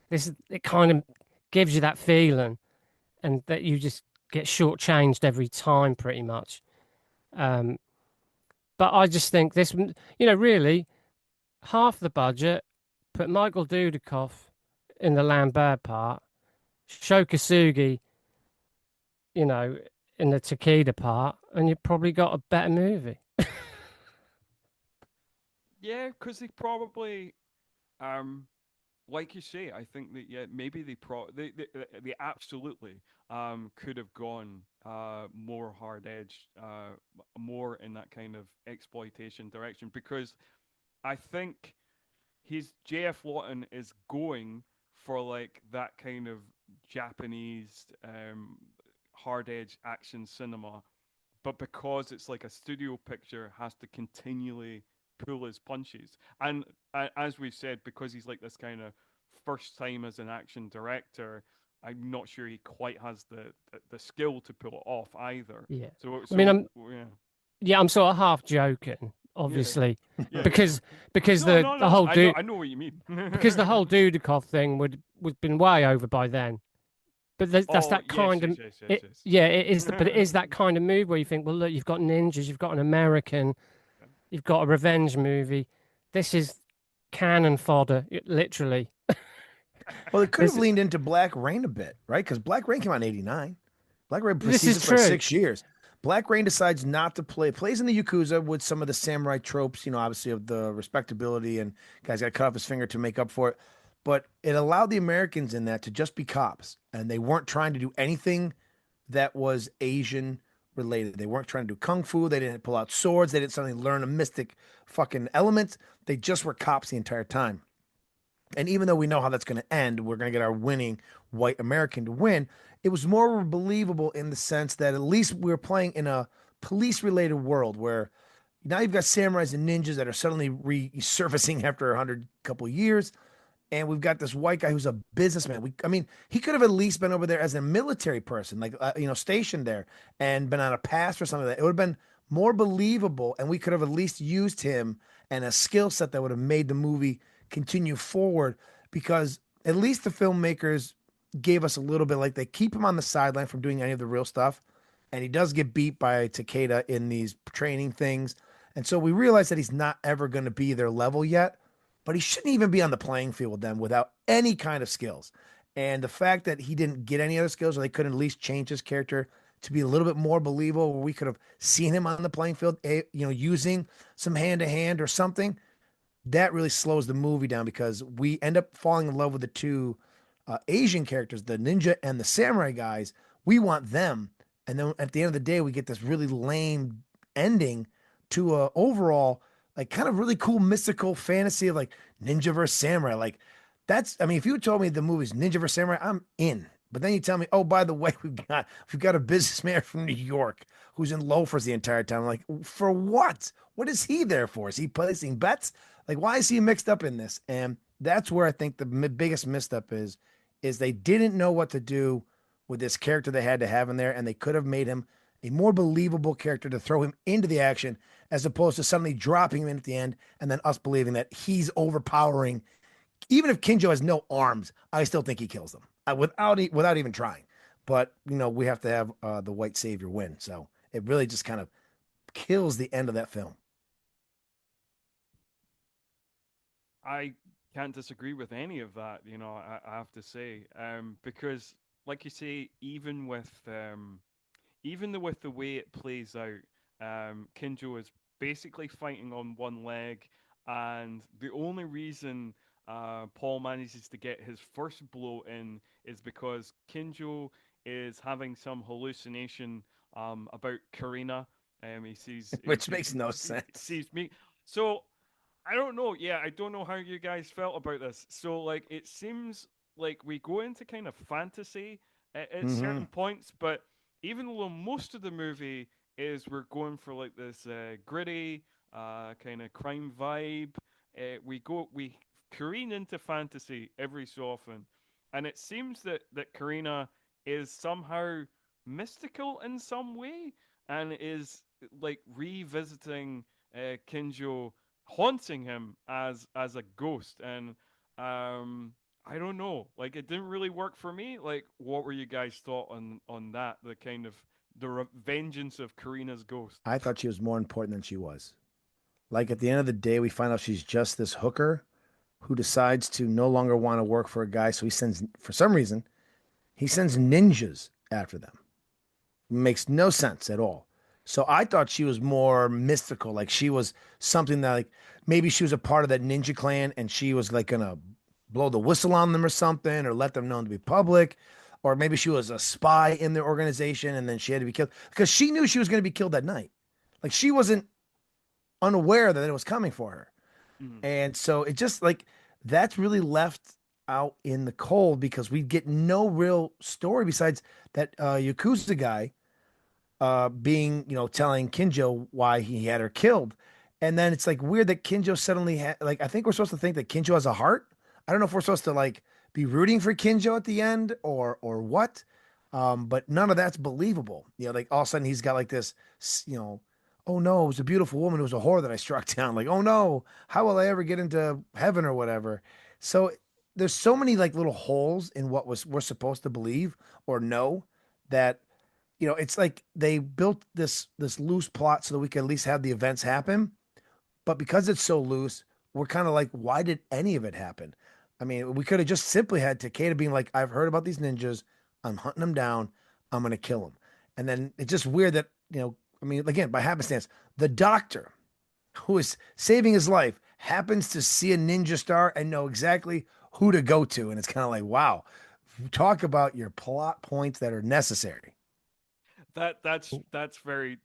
is it kind of gives you that feeling, and that you just get shortchanged every time pretty much. Um, but I just think really half the budget, put Michael Dudikoff in the Lambert part, Sho Kosugi, you know, in the Takeda part, and you've probably got a better movie. Yeah, because they probably, um, like you say, I think that yeah, maybe they absolutely could have gone more hard edged, more in that kind of exploitation direction because I think his JF Lawton is going for like that kind of Japanese hard edge action cinema, but because it's like a studio picture, has to continually pull his punches. And as we've said, because he's like this kind of first time as an action director, I'm not sure he quite has the skill to pull it off either. Yeah. So I mean, so yeah. I'm sort of half joking, Yeah, obviously, yeah, yeah. because because No, the no, the no. whole I know what you mean. because the whole Dudikoff thing would been way over by then. But that's Oh that yes, kind yes, of yes, yes, it. yes. Yeah, but it is that kind of move where you think, well, look, you've got ninjas, you've got an American, you've got a revenge movie. This is cannon fodder, literally. Well, they could have This leaned into Black Rain a bit, right? Because Black Rain came out in '89. Black Rain this precedes is this by true. 6 years. Black Rain decides not to plays in the Yakuza with some of the samurai tropes, obviously of the respectability and guys got to cut off his finger to make up for it. But it allowed the Americans in that to just be cops, and they weren't trying to do anything that was Asian related. They weren't trying to do kung fu. They didn't pull out swords. They didn't suddenly learn a mystic fucking element. They just were cops the entire time. And even though we know how that's going to end, we're going to get our winning white American to win. It was more believable in the sense that at least we were playing in a police related world where now you've got samurais and ninjas that are suddenly resurfacing after 100 couple years. And we've got this white guy who's a businessman. I mean, he could have at least been over there as a military person, like stationed there, and been on a pass or something like that. It would have been more believable, and we could have at least used him and a skill set that would have made the movie continue forward. Because at least the filmmakers gave us a little bit, like they keep him on the sideline from doing any of the real stuff, and he does get beat by Takeda in these training things, and so we realize that he's not ever going to be their level yet, but he shouldn't even be on the playing field with them without any kind of skills. And the fact that he didn't get any other skills, or they couldn't at least change his character to be a little bit more believable, where we could have seen him on the playing field, using some hand to hand or something, that really slows the movie down because we end up falling in love with the two Asian characters, the ninja and the samurai guys. We want them. And then at the end of the day, we get this really lame ending to a overall, like kind of really cool mystical fantasy of like ninja versus samurai. Like I mean, if you told me the movie's Ninja versus Samurai, I'm in. But then you tell me, oh, by the way, we've got a businessman from New York who's in loafers the entire time. I'm like, for what? What is he there for? Is he placing bets? Like, why is he mixed up in this? And that's where I think the biggest misstep is they didn't know what to do with this character they had to have in there, and they could have made him a more believable character to throw him into the action as opposed to suddenly dropping him in at the end and then us believing that he's overpowering. Even if Kinjo has no arms, I still think he kills them without even trying. But we have to have the white savior win, so it really just kind of kills the end of that film. I can't disagree with any of that. I have to say, because, like you say, even with the way it plays out, Kinjo is basically fighting on one leg, and the only reason Paul manages to get his first blow in is because Kinjo is having some hallucination about Karina. He sees he Which sees makes no he sense. sees me. So I don't know. Yeah, I don't know how you guys felt about this. So, like, it seems like we go into kind of fantasy at Mm-hmm. certain points, but even though most of the movie is we're going for like this gritty kind of crime vibe, we careen into fantasy every so often, and it seems that Karina is somehow mystical in some way, and is like revisiting Kinjo, haunting him as a ghost, and I don't know, like it didn't really work for me. Like, what were you guys thought on that? The kind of vengeance of Karina's ghost. I thought she was more important than she was. Like at the end of the day, we find out she's just this hooker who decides to no longer want to work for a guy. So he sends, for some reason, he sends ninjas after them. Makes no sense at all. So I thought she was more mystical, like she was something that, like, maybe she was a part of that ninja clan and she was like gonna blow the whistle on them or something, or let them know to be public, or maybe she was a spy in their organization and then she had to be killed because she knew she was going to be killed that night. Like she wasn't unaware that it was coming for her. Mhm. And so it just like that's really left out in the cold because we get no real story besides that Yakuza guy being, telling Kinjo why he had her killed. And then it's like weird that Kinjo suddenly like, I think we're supposed to think that Kinjo has a heart. I don't know if we're supposed to like be rooting for Kinjo at the end or what. But none of that's believable. Like all of a sudden he's got like this, oh no, it was a beautiful woman. It was a whore that I struck down. Like, oh no, how will I ever get into heaven or whatever? So there's so many like little holes in what we're supposed to believe or know that it's like they built this loose plot so that we can at least have the events happen. But because it's so loose, we're kind of like, why did any of it happen? I mean, we could have just simply had Takeda being like, I've heard about these ninjas. I'm hunting them down. I'm going to kill them. And then it's just weird that, I mean, again, by happenstance, the doctor who is saving his life happens to see a ninja star and know exactly who to go to. And it's kind of like, wow, talk about your plot points that are necessary. That's very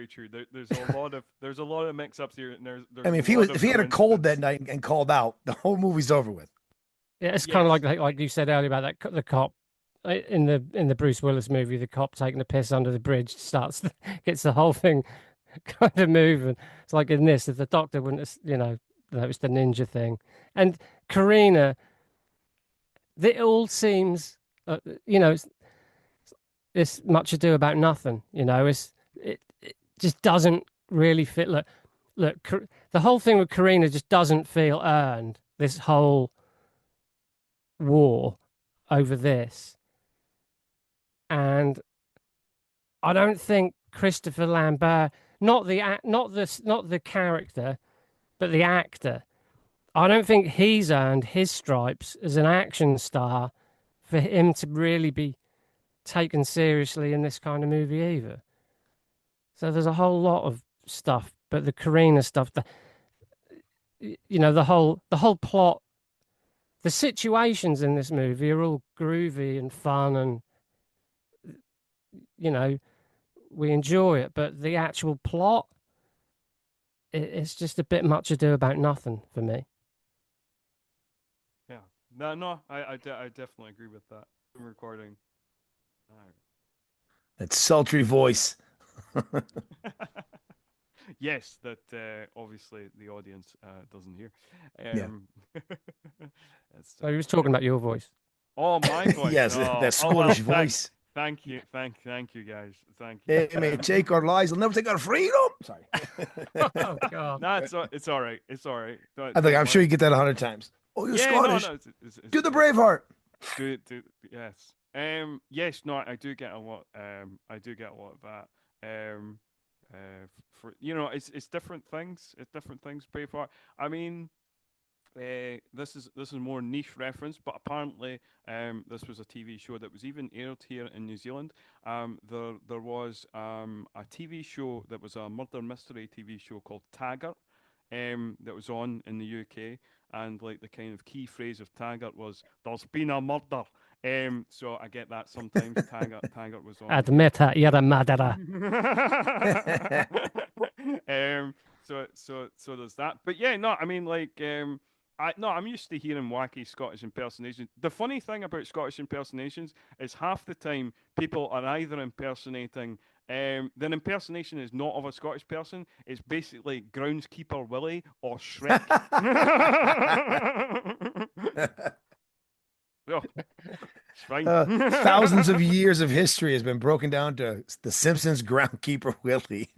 true. There's a lot of mix ups here, and there's I mean, a lot if of he had a cold that coincidence. night and called out, the whole movie's over with. Yeah, it's kind of Yes. like you said earlier about the cop in the Bruce Willis movie, the cop taking a piss under the bridge gets the whole thing kind of moving. It's like in this, if the doctor wouldn't have, noticed the ninja thing, and Karina, it all seems, you know, it's much ado about nothing. It just doesn't really fit. Look, the whole thing with Karina just doesn't feel earned. This whole war over this, and I don't think Christopher Lambert, not the character, but the actor. I don't think he's earned his stripes as an action star for him to really be taken seriously in this kind of movie either. So there's a whole lot of stuff, but the Karina stuff, the whole plot, the situations in this movie are all groovy and fun, and you know we enjoy it. But the actual plot, it's just a bit much ado about nothing for me. Yeah. No. I definitely agree with that. I'm recording. That sultry voice. Yes, that obviously the audience doesn't hear. Yeah. That's, So he was talking about your voice. oh, my voice. Yes, Oh, that oh well. Scottish voice. Thank you, thank you, guys. Thank you. Hey, may take our lives, will never take our freedom. Sorry. Oh God! No, it's all right. It's all right. I'm sure you get that 100 times. Oh, you're Yeah, Scottish. no. Do the Braveheart. Yes. Yes. No, I do get a lot. I do get a lot of that. For it's different things. It's different things. Braveheart. I mean, this is more niche reference, but apparently, this was a TV show that was even aired here in New Zealand. There was a TV show that was a murder mystery TV show called Taggart, that was on in the UK, and like the kind of key phrase of Taggart was "There's been a murder." So I get that sometimes. Taggart was on. Admit it, you're a murderer. So there's that. But yeah, no, I mean like I'm used to hearing wacky Scottish impersonations. The funny thing about Scottish impersonations is half the time people are either impersonating the impersonation is not of a Scottish person. It's basically Groundskeeper Willie or Shrek. Oh, it's fine. Thousands of years of history has been broken down to the Simpsons groundkeeper Willie.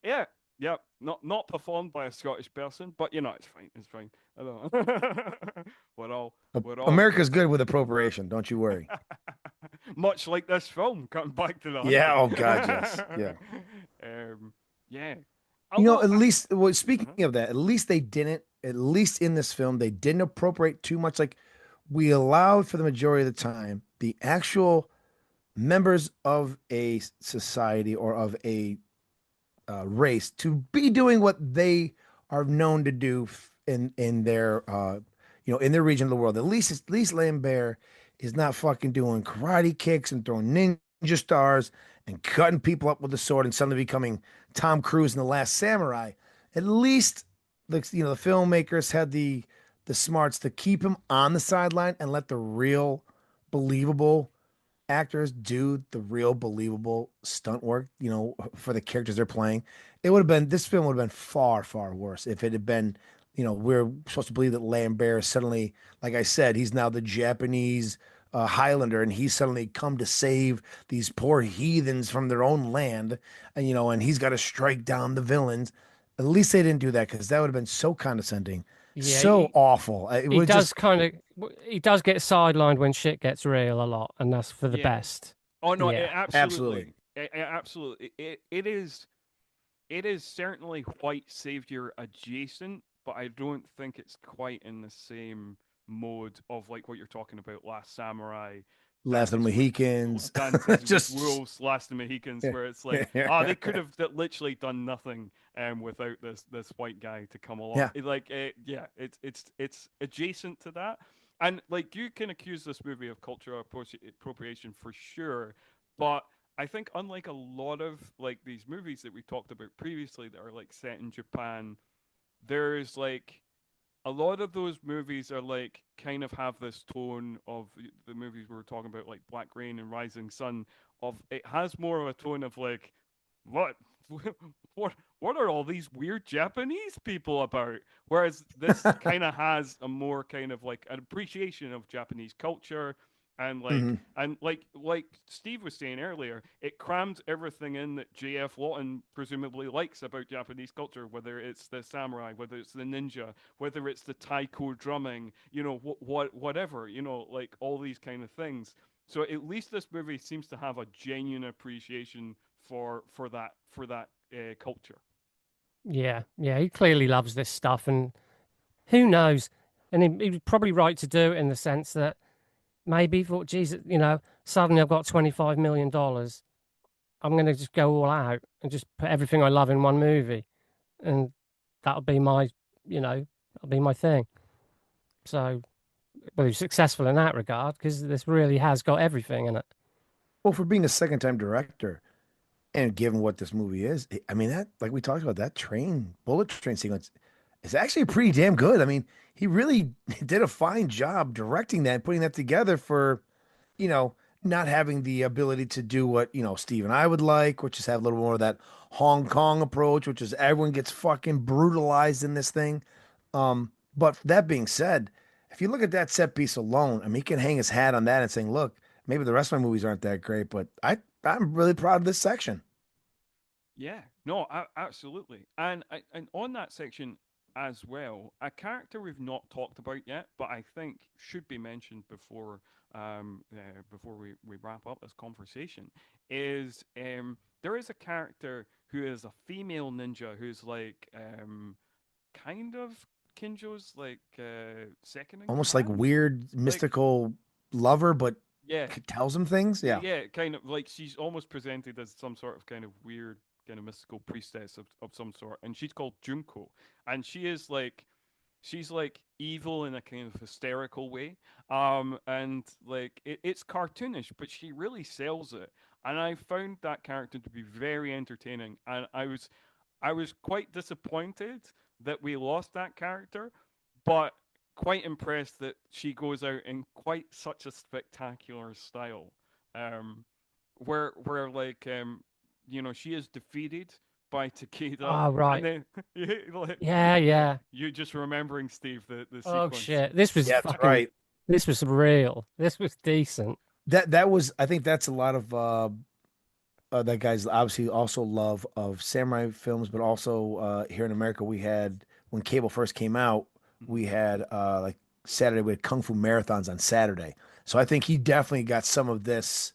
Yeah, yeah. Not performed by a Scottish person, but it's fine. It's fine. I don't know. we're all America's good. good with appropriation, don't you worry. Much like this film, coming back to the Yeah, hunted. oh God, yes. Yeah. Yeah. At Although, least, well, speaking uh-huh. of that, at least they didn't, at least in this film, they didn't appropriate too much. Like, we allowed for the majority of the time the actual members of a society or of a race to be doing what they are known to do in their in their region of the world. At least Lambert is not fucking doing karate kicks and throwing ninja stars and cutting people up with a sword and suddenly becoming Tom Cruise in The Last Samurai. At least the filmmakers had the smarts to keep him on the sideline and let the real believable actors do the real believable stunt work, for the characters they're playing. This film would have been far, far worse if it had been, we're supposed to believe that Lambert is suddenly, like I said, he's now the Japanese Highlander and he's suddenly come to save these poor heathens from their own land. And he's got to strike down the villains. At least they didn't do that because that would have been so condescending, Yeah, so awful. It he would does just, kind of he does get sidelined when shit gets real a lot, and that's for the Yeah. best. Oh no, Yeah, absolutely. absolutely. It is certainly white savior adjacent, but I don't think it's quite in the same mode of like what you're talking about, Last Samurai, Last of the Mohicans. Dances with Just Wolves, Last of the Mohicans, yeah. where it's like, they could have literally done nothing without this white guy to come along. Yeah. Yeah, it's adjacent to that, and like you can accuse this movie of cultural appropriation for sure, but I think unlike a lot of like these movies that we talked about previously that are like set in Japan, there's like a lot of those movies are like kind of have this tone of the movies we were talking about, like Black Rain and Rising Sun. Of it has more of a tone of like, what, what are all these weird Japanese people about? Whereas this kind of has a more kind of like an appreciation of Japanese culture, and like hmm like Steve was saying earlier, it crams everything in that J.F. Lawton presumably likes about Japanese culture, whether it's the samurai, whether it's the ninja, whether it's the taiko drumming, whatever, like all these kind of things. So at least this movie seems to have a genuine appreciation for that culture. yeah, yeah. He clearly loves this stuff, and who knows? And he was probably right to do it in the sense that maybe he thought, Jesus, suddenly I've got $25 million. I'm going to just go all out and just put everything I love in one movie, and that'll be that'll be my thing. So, well, he's successful in that regard because this really has got everything in it. Well, for being a second time director and given what this movie is, I mean, that, like we talked about, that bullet train sequence is actually pretty damn good. I mean, he really did a fine job directing that and putting that together for, you know, not having the ability to do what, Steve and I would like, which is have a little more of that Hong Kong approach, which is everyone gets fucking brutalized in this thing. But that being said, if you look at that set piece alone, I mean, he can hang his hat on that and saying, look, maybe the rest of my movies aren't that great, but I'm really proud of this section. Yeah, no, absolutely. And on that section as well, a character we've not talked about yet, but I think should be mentioned before we wrap up this conversation, is there is a character who is a female ninja who's like kind of Kinjo's like second in Almost like command. weird Like, mystical lover, but yeah, tells him things. Yeah. yeah, kind of like she's almost presented as some sort of kind of weird, kind of mystical priestess of some sort, and she's called Junko, and she's like evil in a kind of hysterical way, and like it's cartoonish, but she really sells it, and I found that character to be very entertaining, and I was quite disappointed that we lost that character, but quite impressed that she goes out in quite such a spectacular style, where like she is defeated by Takeda, Oh, and right. then like, Yeah, yeah, yeah. you just remembering Steve the Oh sequence. shit. This was Yeah, that's fucking right. this was real. This was decent. That was, I think that's a lot of that guy's obviously also love of samurai films, but also here in America we had when cable first came out, we Mhm. had like Saturday we had kung fu marathons on Saturday. So I think he definitely got some of this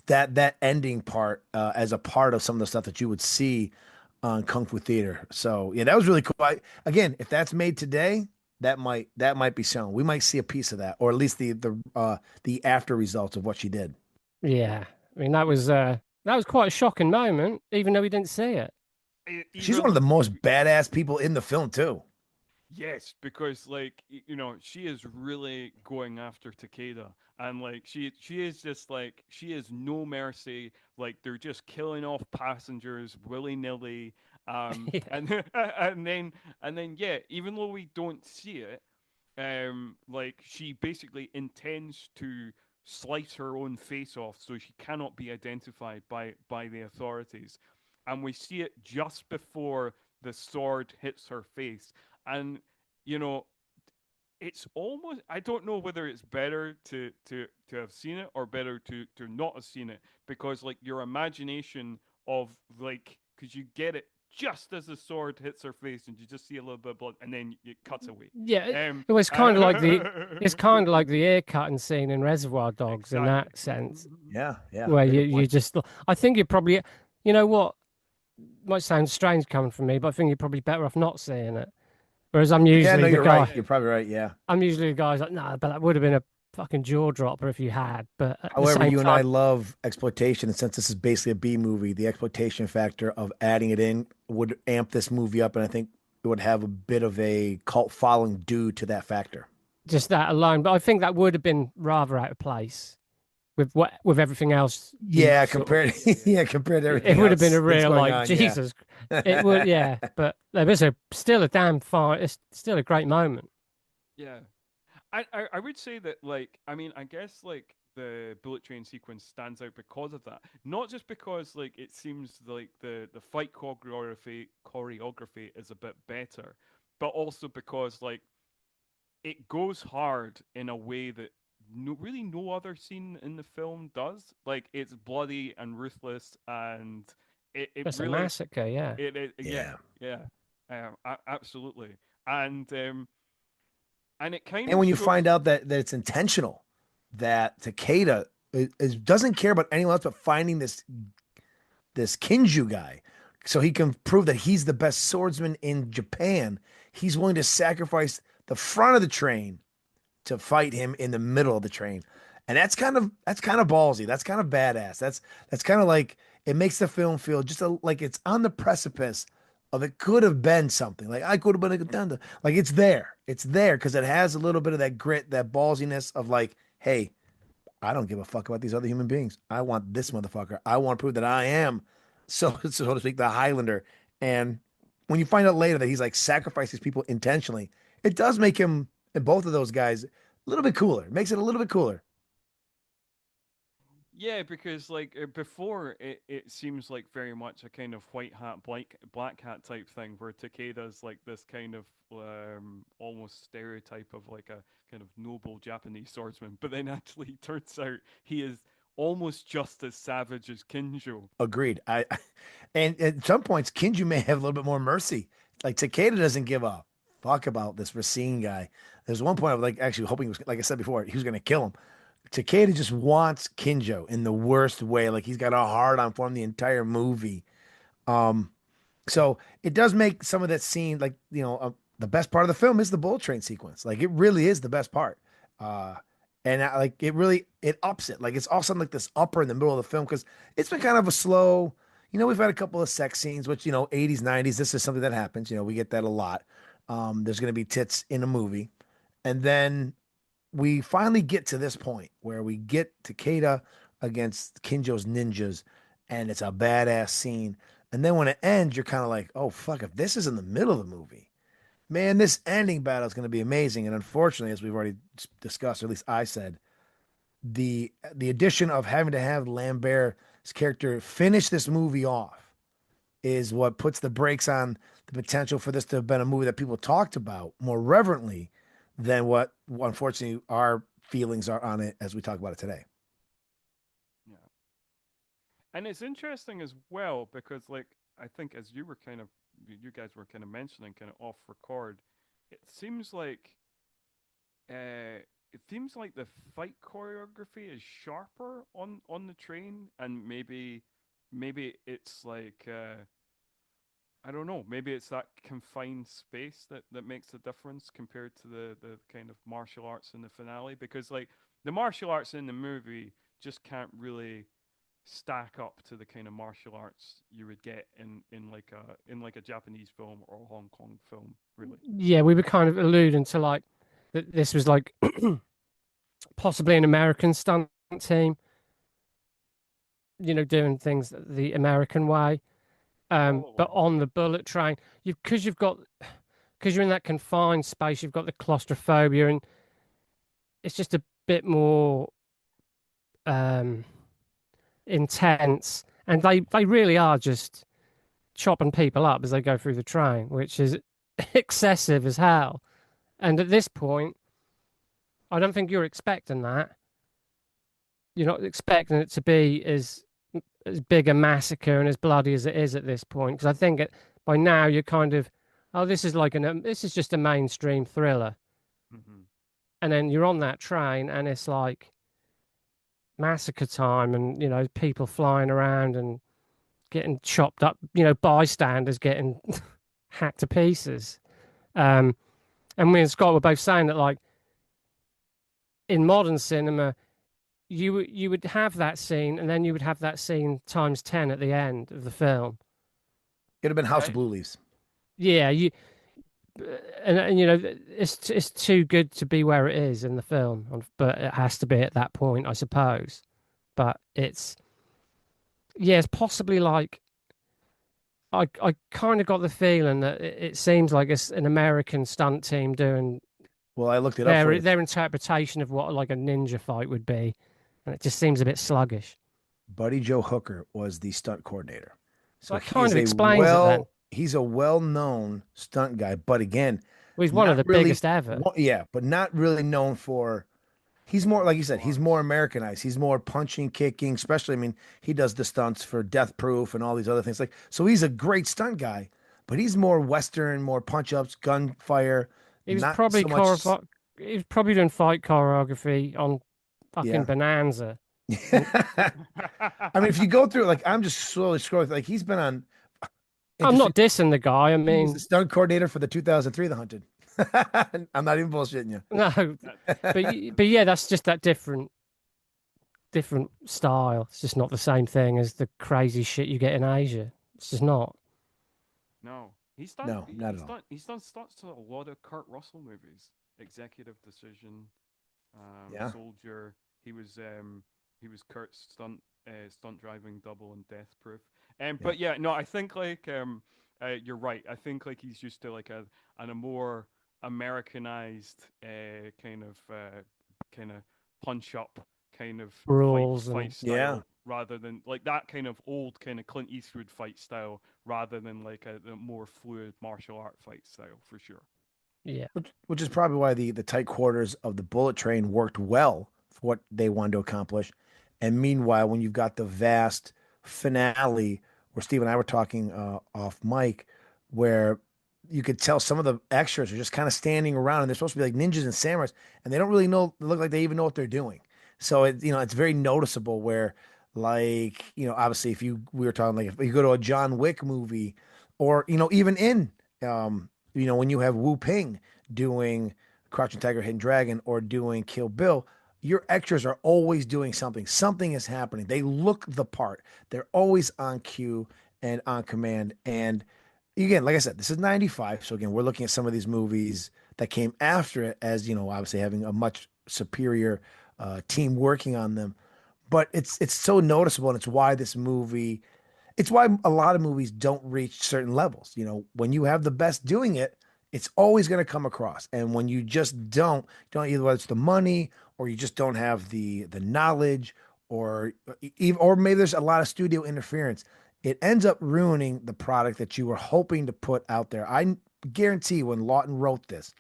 that ending part as a part of some of the stuff that you would see on Kung Fu Theater. So yeah, that was really cool. Again, if that's made today, that might be shown. We might see a piece of that, or at least the after results of what she did. Yeah. I mean that was quite a shocking moment, even though we didn't see it. She's one of Even the most badass people in the film too. yes, because like you know, she is really going after Takeda, and like she is just like she is no mercy. Like they're just killing off passengers willy nilly. Yeah. And and then yeah, even though we don't see it, like she basically intends to slice her own face off so she cannot be identified by the authorities, and we see it just before the sword hits her face, and you know it's almost I don't know whether it's better to have seen it or better to not have seen it because like your imagination of like because you get it just as the sword hits her face and you just see a little bit of blood and then it cuts away. Yeah, Um, it was kind of like the it's kind of like the ear cutting scene in Reservoir Dogs in exactly. that sense, Yeah, yeah, where very good you point. just I think you probably you know what might sound strange coming from me, but I think you're probably better off not seeing it. Whereas Yeah, no, the you're right. guy, You're probably right. Yeah. I'm usually the guy who's like, no, but that would have been a fucking jaw dropper if you had. But at the However, same you and I time, love exploitation, and since this is basically a B movie, the exploitation factor of adding it in would amp this movie up, and I think it would have a bit of a cult following due to that factor. just that alone, but I think that would have been rather out of place with everything else you Yeah, sort of. compared, Yeah, yeah, yeah, compared to It everything would have been else a that's real going like on. Yeah. Jesus. It would, yeah. But there was a still a damn fine. It's still a great moment. yeah. I would say that like I mean I guess like the bullet train sequence stands out because of that. Not just because like it seems like the fight choreography is a bit better, but also because like it goes hard in a way that really no other scene in the film does. Like it's bloody and ruthless, and it It's a really massacre, yeah. yeah Yeah. yeah absolutely, and and it kind And of when you shows. find out that it's intentional, that Takeda doesn't care about anyone else but finding this Kinju guy, so he can prove that he's the best swordsman in Japan. He's willing to sacrifice the front of the train to fight him in the middle of the train. And that's kind of ballsy. That's kind of badass. That's kind of like it makes the film feel like it's on the precipice of it could have been something. Like I could have been a contender. Like it's there. It's there because it has a little bit of that grit, that ballsiness of like, hey, I don't give a fuck about these other human beings. I want this motherfucker. I want to prove that I am, so to speak, the Highlander. And when you find out later that he's like sacrifices people intentionally, it does make him and both of those guys a little bit cooler. It makes it a little bit cooler. Yeah, because like before, it seems like very much a kind of white hat, black hat type thing, where Takeda's like this kind of almost stereotype of like a kind of noble Japanese swordsman, but then actually it turns out he is almost just as savage as Kinjo. Agreed. And at some points, Kinju may have a little bit more mercy. Like Takeda doesn't give a fuck about this Racine guy. There's one point I was like actually hoping he was, like I said before, he was going to kill him. Takeda just wants Kinjo in the worst way. Like he's got a hard on for him the entire movie. Um, so it does make some of that scene like the best part of the film is the bullet train sequence. Like it really is the best part. Uh, and like it really it ups it. Like it's all of a sudden like this upper in the middle of the film because it's been kind of a slow. We've had a couple of sex scenes, which 80s, 90s. This is something that happens. We get that a lot. There's going to be tits in a movie, and then we finally get to this point where we get Takeda against Kinjo's ninjas, and it's a badass scene. And then when it ends, you're kind of like, oh fuck, if this is in the middle of the movie, man, this ending battle is going to be amazing. And unfortunately, as we've already discussed, or at least I said, the addition of having to have Lambert's character finish this movie off is what puts the brakes on the potential for this to have been a movie that people talked about more reverently than what, unfortunately, our feelings are on it as we talk about it today. Yeah. And it's interesting as well because, like, I think as you guys were kind of mentioning, kind of off record, it seems like, it seems like the fight choreography is sharper on the train, and maybe it's like, I don't know, maybe it's that confined space that makes the difference compared to the kind of martial arts in the finale, because like the martial arts in the movie just can't really stack up to the kind of martial arts you would get in like a Japanese film or a Hong Kong film, really. Yeah, we were kind of alluding to like that this was like possibly an American stunt team, doing things the American way. But Probably. on the bullet train, because you're in that confined space, you've got the claustrophobia, and it's just a bit more um, intense. And they really are just chopping people up as they go through the train, which is excessive as hell. And at this point, I don't think you're expecting that. You're not expecting it to be as big a massacre and as bloody as it is at this point. Because I think by now you're kind of, oh, this is just a mainstream thriller. Hmm. And then you're on that train and it's like massacre time, and people flying around and getting chopped up, bystanders getting hacked to pieces. Um, and me and Scott were both saying that, like, in modern cinema, you would have that scene, and then you would have that scene times 10 at the end of the film. It'd have been House of Right. Blue Leaves. Yeah, and it's too good to be where it is in the film, but it has to be at that point, I suppose. But it's possibly like I kind of got the feeling that it seems like it's an American stunt team doing Well, I looked it up for their you. their interpretation of what like a ninja fight would be, and it just seems a bit sluggish. Buddy Joe Hooker was the stunt coordinator. So That kind of explains it then. he's a well-known stunt guy, but again, Well, he's one of not the really, biggest ever. yeah, but not really known for, he's more, like you said, Martial he's more arts. Americanized. He's more punching, kicking, especially, I mean, he does the stunts for Death Proof and all these other things. Like, so he's a great stunt guy, but he's more Western, more punch-ups, gunfire, He was not probably so much, he was probably doing fight choreography on fucking yeah. Bonanza. And I mean, if you go through, like, I'm just slowly scrolling, like, he's been on, I'm interesting. not dissing the guy. I He was the mean, stunt coordinator for the 2003 The Hunted. I'm not even bullshitting you. no, That- but yeah, that's just that different style. It's just not the same thing as the crazy shit you get in Asia. It's just not. no, he's done. No, not at all. He's done stunts to a lot of Kurt Russell movies. Executive Decision, Yeah. Soldier. He was um he was Kurt's stunt driving double in Death Proof. Yeah. But yeah, no, I think like you're right. I think like he's used to like a more Americanized kind of punch up kind of fight Rules fight and Yeah. style rather than like that kind of old kind of Clint Eastwood fight style rather than like the more fluid martial art fight style for sure. yeah. Which is probably why the tight quarters of the bullet train worked well for what they wanted to accomplish. And meanwhile, when you've got the vast finale where Steve and I were talking off mic, where you could tell some of the extras are just kind of standing around and they're supposed to be like ninjas and samurais, and they don't really look like they even know what they're doing. So it's very noticeable where, like, obviously we were talking, like, if you go to a John Wick movie, or, even when you have Wu Ping doing Crouching Tiger, Hidden Dragon, or doing Kill Bill, your extras are always doing something. Something is happening. They look the part. They're always on cue and on command. And again, like I said, this is 95. So again, we're looking at some of these movies that came after it as, obviously having a much superior team working on them. But it's so noticeable, and it's why a lot of movies don't reach certain levels. When you have the best doing it, it's always going to come across. And when you just don't either, whether it's the money or you just don't have the knowledge, or maybe there's a lot of studio interference. it ends up ruining the product that you were hoping to put out there. I guarantee when Lawton wrote this,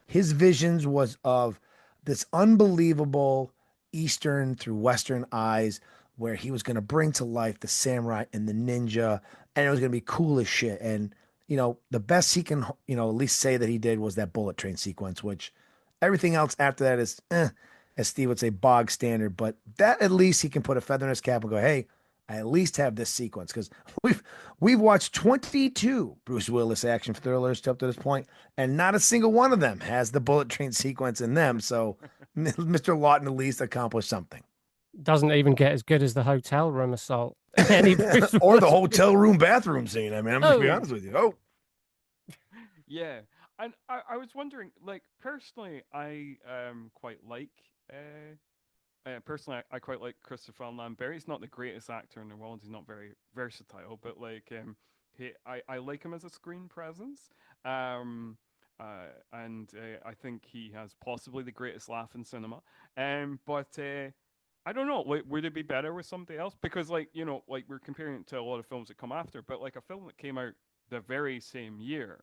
his visions was of this unbelievable Eastern through Western eyes where he was going to bring to life the samurai and the ninja, and it was going to be cool as shit. And, the best he can, at least say that he did was that bullet train sequence, which everything else after that is, as Steve would say, bog standard. But that at least he can put a feather in his cap and go, hey, I at least have this sequence because we've watched 22 Bruce Willis action thrillers up to this point, and not a single one of them has the bullet train sequence in them. So Mr. Lawton at least accomplished something. Doesn't even get as good as the hotel room assault. Any Bruce Or the Willis hotel room bathroom scene. I mean, I'm gonna be honest with you. Oh, Yeah, and I was wondering, like, personally, I quite like personally, I quite like Christopher Lambert. He's not the greatest actor in the world. He's not very versatile, but like I like him as a screen presence. Um, and I think he has possibly the greatest laugh in cinema. But I don't know. Like, would it be better with somebody else? Because, like, like we're comparing it to a lot of films that come after, but like a film that came out the very same year,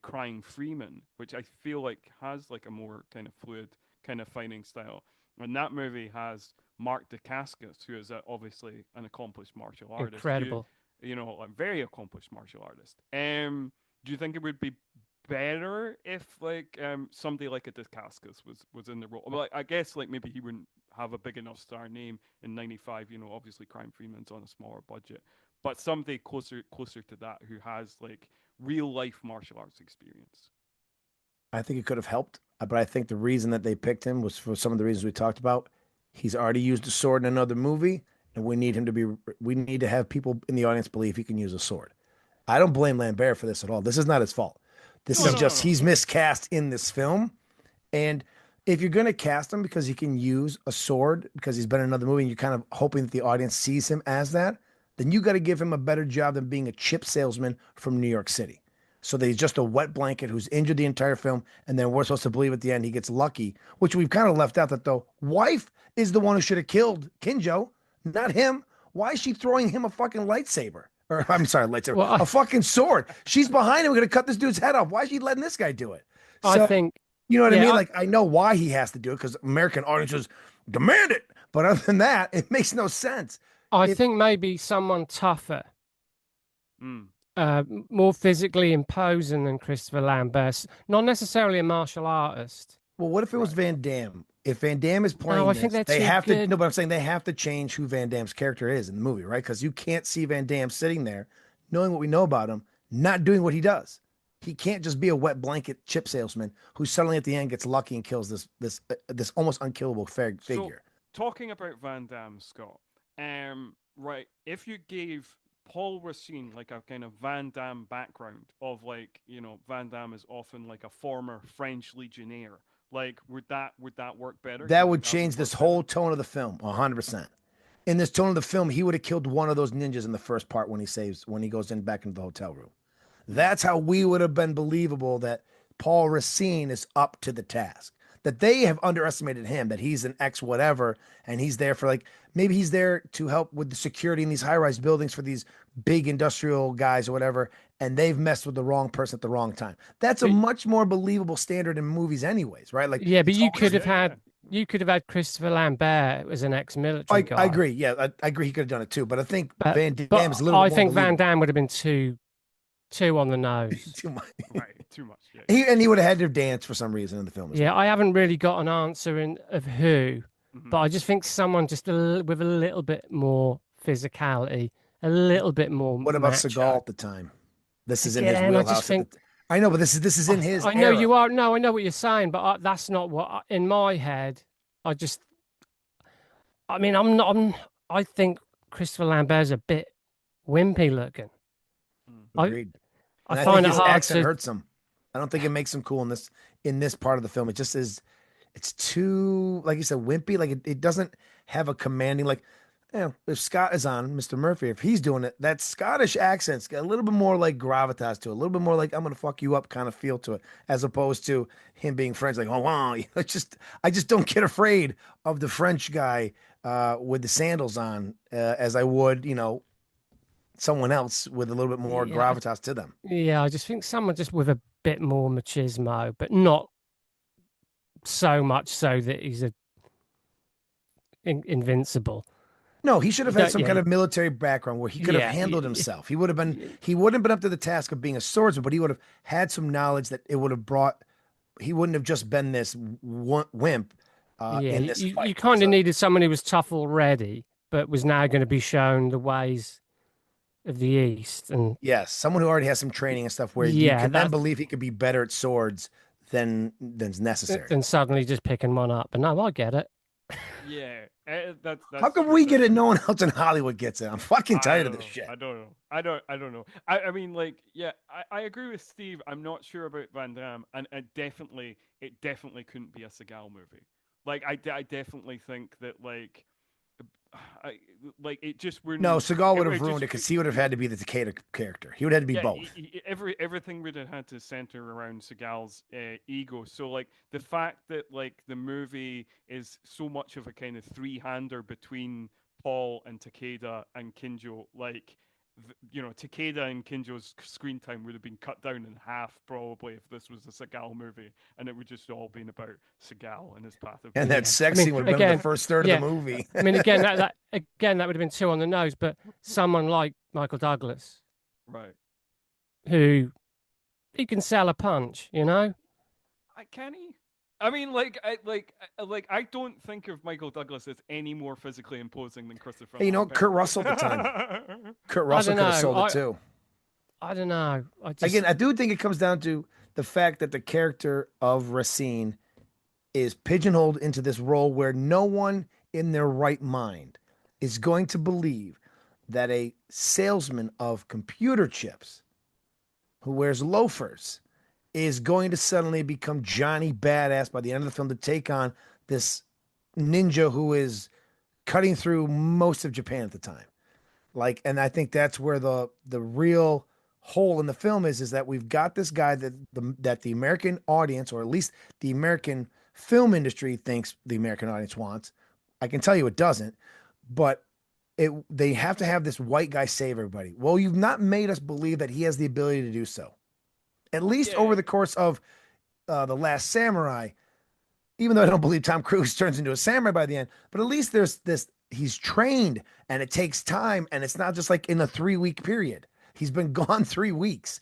Crying Freeman, which I feel like has like a more kind of fluid kind of fighting style. And that movie has Mark Dacascos, who is obviously an accomplished martial artist. incredible. A very accomplished martial artist. Do you think it would be better if like somebody like a Dacascos was in the role? Well, I guess like maybe he wouldn't have a big enough star name in '95. Obviously Crime Freeman's on a smaller budget, but somebody closer to that who has like real life martial arts experience. I think it could have helped, but I think the reason that they picked him was for some of the reasons we talked about. He's already used a sword in another movie, and we need to have people in the audience believe he can use a sword. I don't blame Lambert for this at all. This is not his fault. This No, is no, no, just no. he's miscast in this film. And if you're going to cast him because he can use a sword because he's been in another movie and you're kind of hoping that the audience sees him as that, then you got to give him a better job than being a chip salesman from New York City. So that he's just a wet blanket who's injured the entire film, and then we're supposed to believe at the end he gets lucky, which we've kind of left out that the wife is the one who should have killed Kinjo, not him. Why is she throwing him a fucking lightsaber? Or I'm sorry, lightsaber, Well, a fucking sword. She's behind him, going to cut this dude's head off. Why is she letting this guy do it? I So think, you know what I yeah, mean? Like I know why he has to do it because American audiences demand it. But other than that, it makes no sense. I If think maybe someone tougher, Mm. more physically imposing than Christopher Lambert, not necessarily a martial artist. Well, what if it was Right. Van Damme? If Van Damme is No, playing I think this, they're they too have to. good. No, but I'm saying they have to change who Van Damme's character is in the movie, right? Because you can't see Van Damme sitting there, knowing what we know about him, not doing what he does. He can't just be a wet blanket chip salesman who suddenly at the end gets lucky and kills this almost unkillable So, figure. talking about Van Damme, Scott, right, if you gave Paul Racine like a kind of Van Damme background of like, Van Damme is often like a former French legionnaire, like would that work better? Do you That think would that would change work this better? whole tone of the film, 100%. In this tone of the film, he would have killed one of those ninjas in the first part when he goes in back into the hotel room. Hmm. That's how we would have been believable that Paul Racine is up to the task. That they have underestimated him, that he's an ex whatever, and he's there for like maybe he's there to help with the security in these high rise buildings for these big industrial guys or whatever, and they've messed with the wrong person at the wrong time. That's a But much more believable standard in movies, anyways, right? Like yeah, but it's you Oh could always have yeah, yeah. had Christopher Lambert as an ex-military I guy. agree. Yeah, I agree he could have done it too, but I think But Van Damme is but a little I bit more think Van believable. Damme would have been too on the nose. Too much. Right, too much. Yeah, He would have had to dance for some reason in the film as Yeah, well. I haven't really got an answer of who, yeah. but I just think someone just with a little bit more physicality, a little bit more What about macho. Seagal at the time? This is in his Again, I just wheelhouse at the. think I know, but this is in his I know era. you are. No, I know what you're saying, but that's not what in my head. I just, I mean, I'm not. I think Christopher Lambert's a bit wimpy looking. Mm. I Agreed. I And I think find it his hard accent to. hurts him. I don't think it makes him cool in this part of the film. It just is. It's too, like you said, wimpy. Like it doesn't have a commanding. Like, if Scott is on Mr. Murphy, if he's doing it, that Scottish accent's got a little bit more like gravitas to it, a little bit more like I'm gonna fuck you up kind of feel to it, as opposed to him being French, like oh wow. It's just I just don't get afraid of the French guy with the sandals on as I would, someone else with a little bit more Yeah, gravitas to them. yeah. I just think someone just with a bit more machismo, but not so much so that he's invincible. No, he should You have had don't, some yeah, kind of military background where he could have yeah, handled himself. He wouldn't have been up to the task of being a swordsman, but he would have had some knowledge that it would have brought. He wouldn't have just been this wimp yeah. in this You fight. kind of So needed someone who was tough already, but was now going to be shown the ways of the East, and yes, someone who already has some training and stuff, where you yeah, can then that believe he could be better at swords than's necessary. than suddenly just picking one up. And no, I get it. Yeah, How that's come true. we get it? No one else in Hollywood gets it. I'm fucking I tired of don't this know. shit. I don't know. I don't know. I mean, like, yeah, I agree with Steve. I'm not sure about Van Damme, and it definitely couldn't be a Seagal movie. Like, I definitely think that, like, I like it just No, wouldn't. Seagal would have It ruined just it because he would have had to be the Takeda character. He would have had to be yeah, both. everything would have had to center around Seagal's ego. So, like, the fact that, like, the movie is so much of a kind of three-hander between Paul and Takeda and Kinjo, like, Takeda and Kinjo's screen time would have been cut down in half probably if this was a Seagal movie, and it would just all been about Seagal and his path of And that Yeah, greatness. I sex mean, scene would have been the again, first third of the yeah, movie. I mean, again, that would have been too on the nose. But someone like Michael Douglas, Right. who he can sell a punch, you know. Can he? I mean, I don't think of Michael Douglas as any more physically imposing than Christopher Hey, Kurt Lambert. Russell at the time. Kurt I Russell don't could have know. sold it too. I don't know. I Again, just I do think it comes down to the fact that the character of Racine is pigeonholed into this role where no one in their right mind is going to believe that a salesman of computer chips who wears loafers is going to suddenly become Johnny Badass by the end of the film to take on this ninja who is cutting through most of Japan at the time. Like, and I think that's where the real hole in the film is that we've got this guy that the American audience, or at least the American film industry, thinks the American audience wants. I can tell you it doesn't, but they have to have this white guy save everybody. Well, you've not made us believe that he has the ability to do so. At least Yeah, over the course of the Last Samurai, even though I don't believe Tom Cruise turns into a samurai by the end, but at least there's this, he's trained and it takes time and it's not just like in a 3 week period. He's been gone 3 weeks.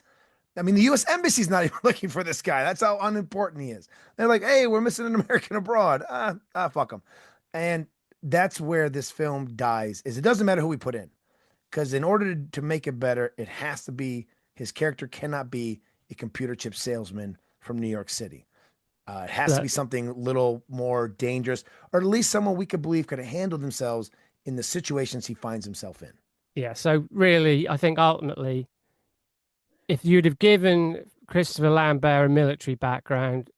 I mean, the U.S. Embassy's not even looking for this guy. That's how unimportant he is. They're like, hey, we're missing an American abroad. Fuck him. And that's where this film dies, is it doesn't matter who we put in. Because in order to make it better, it has to be, his character cannot be a computer chip salesman from New York City. It has to be that something a little more dangerous, or at least someone we could believe could have handled themselves in the situations he finds himself in. yeah. So really, I think ultimately, if you'd have given Christopher Lambert a military background,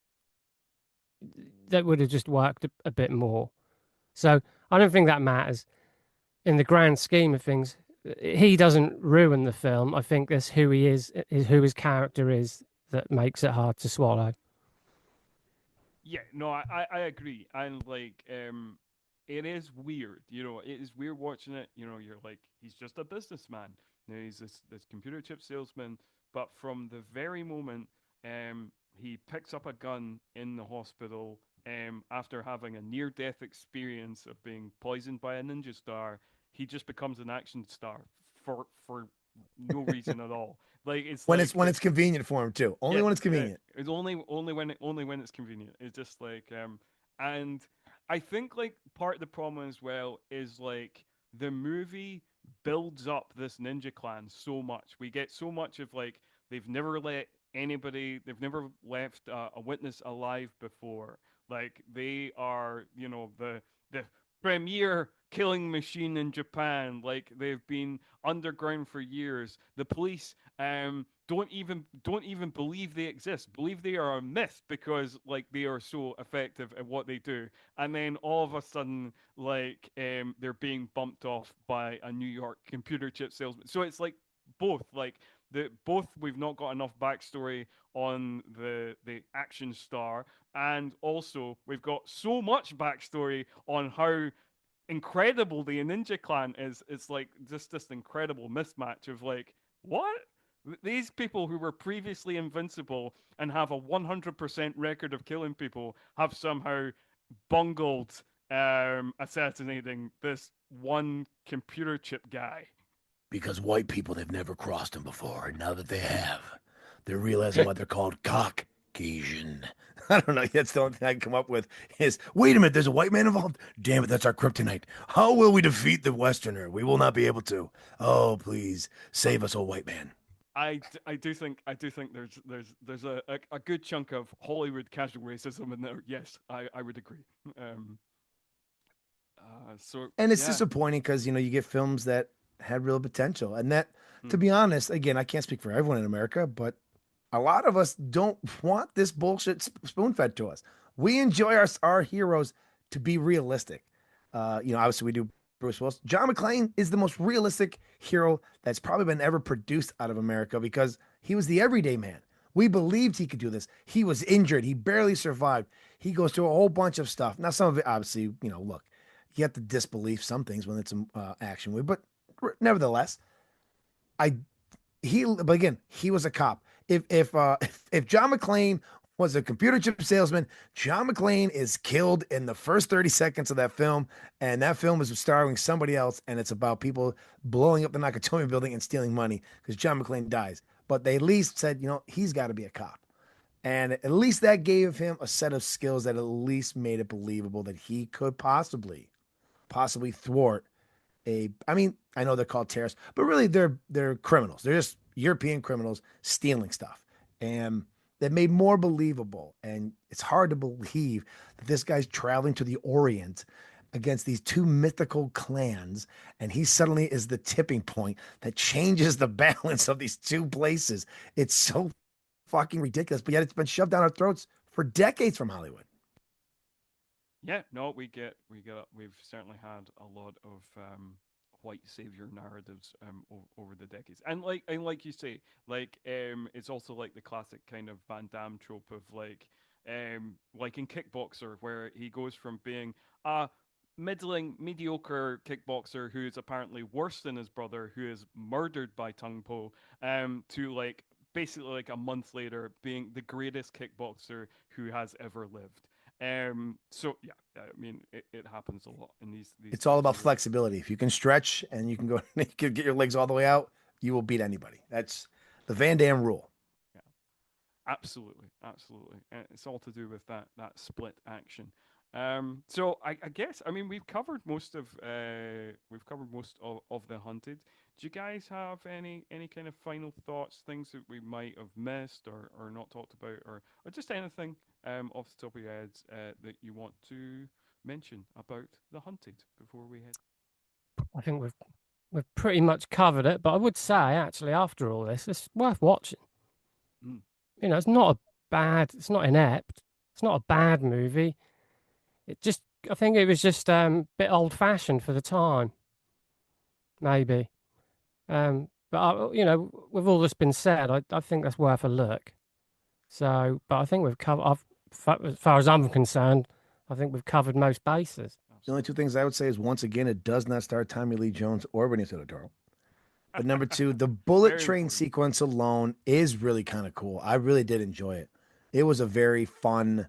that would have just worked a bit more. So I don't think that matters in the grand scheme of things. He doesn't ruin the film. I think that's who he is who his character is, that makes it hard to swallow. yeah, no, I agree, and like, it is weird. It is weird watching it. You're like, he's just a businessman. He's this computer chip salesman, but from the very moment, he picks up a gun in the hospital, after having a near death experience of being poisoned by a ninja star, he just becomes an action star for no reason at all. Like, it's When like it's when it's convenient for him too. Only yeah, when it's convenient. it's only when it's convenient. It's just like, and I think, like, part of the problem as well is, like, the movie builds up this ninja clan so much. We get so much of, like, they've never left a witness alive before. Like, they are, the premier killing machine in Japan. Like, they've been underground for years. The police don't even believe they exist. Believe they are a myth because, like, they are so effective at what they do. And then all of a sudden, like, they're being bumped off by a New York computer chip salesman. So it's like both, like, we've not got enough backstory on the action star, and also we've got so much backstory on how incredible the Ninja Clan is. It's like just this incredible mismatch of like what these people who were previously invincible and have a 100% record of killing people have somehow bungled assassinating this one computer chip guy. Because white people, they've never crossed them before. And now that they have, they're realizing why they're called Caucasian. I don't know. That's the only thing I can come up with is, wait a minute, there's a white man involved? Damn it, that's our kryptonite. How will we defeat the Westerner? We will not be able to. Oh, please, save us, oh white man. I do think there's a good chunk of Hollywood casual racism in there. Yes, I would agree. Um, so And it's yeah. disappointing because, you get films that had real potential. And that, to Hmm. be honest, again, I can't speak for everyone in America, but a lot of us don't want this bullshit spoon fed to us. We enjoy our heroes to be realistic. Obviously we do Bruce Willis. John McClane is the most realistic hero that's probably been ever produced out of America because he was the everyday man. We believed he could do this. He was injured. He barely survived. He goes through a whole bunch of stuff. Now, some of it, obviously, look, you have to disbelieve some things when it's an action movie, but nevertheless, I but again, he was a cop. If John McClane was a computer chip salesman, John McClane is killed in the first 30 seconds of that film, and that film is starring somebody else, and it's about people blowing up the Nakatomi building and stealing money because John McClane dies. But they at least said, he's got to be a cop. And at least that gave him a set of skills that at least made it believable that he could possibly thwart I mean, I know they're called terrorists, but really they're criminals. They're just European criminals stealing stuff. And that made more believable. And it's hard to believe that this guy's traveling to the Orient against these two mythical clans, and he suddenly is the tipping point that changes the balance of these two places. It's so fucking ridiculous, but yet it's been shoved down our throats for decades from Hollywood. Yeah, no, we've certainly had a lot of white savior narratives over the decades, and like you say, it's also like the classic kind of Van Damme trope of like in Kickboxer, where he goes from being a middling, mediocre kickboxer who is apparently worse than his brother, who is murdered by Tung Po, to like basically like a month later being the greatest kickboxer who has ever lived. So yeah, I mean, it happens a lot in these It's all types about of movies. flexibility. If you can stretch and you can go, you can get your legs all the way out, you will beat anybody. That's the Van Damme rule. Yeah, absolutely, absolutely. It's all to do with that split action. So I guess I mean we've covered most of the hunted. Do you guys have any kind of final thoughts, things that we might have missed or not talked about, or just anything off the top of your heads that you want to mention about the hunted before we head? I think we've pretty much covered it, but I would say actually after all this, it's worth watching. Mm. It's not inept, it's not a bad movie. I think it was just a bit old fashioned for the time, maybe. But with all this been said, I think that's worth a look. So, but I think we've covered. As far as I'm concerned, I think we've covered most bases. The only two things I would say is once again, it does not star Tommy Lee Jones or Benicio del Toro. But number two, the bullet Very train important. sequence alone is really kind of cool. I really did enjoy it. It was a very fun,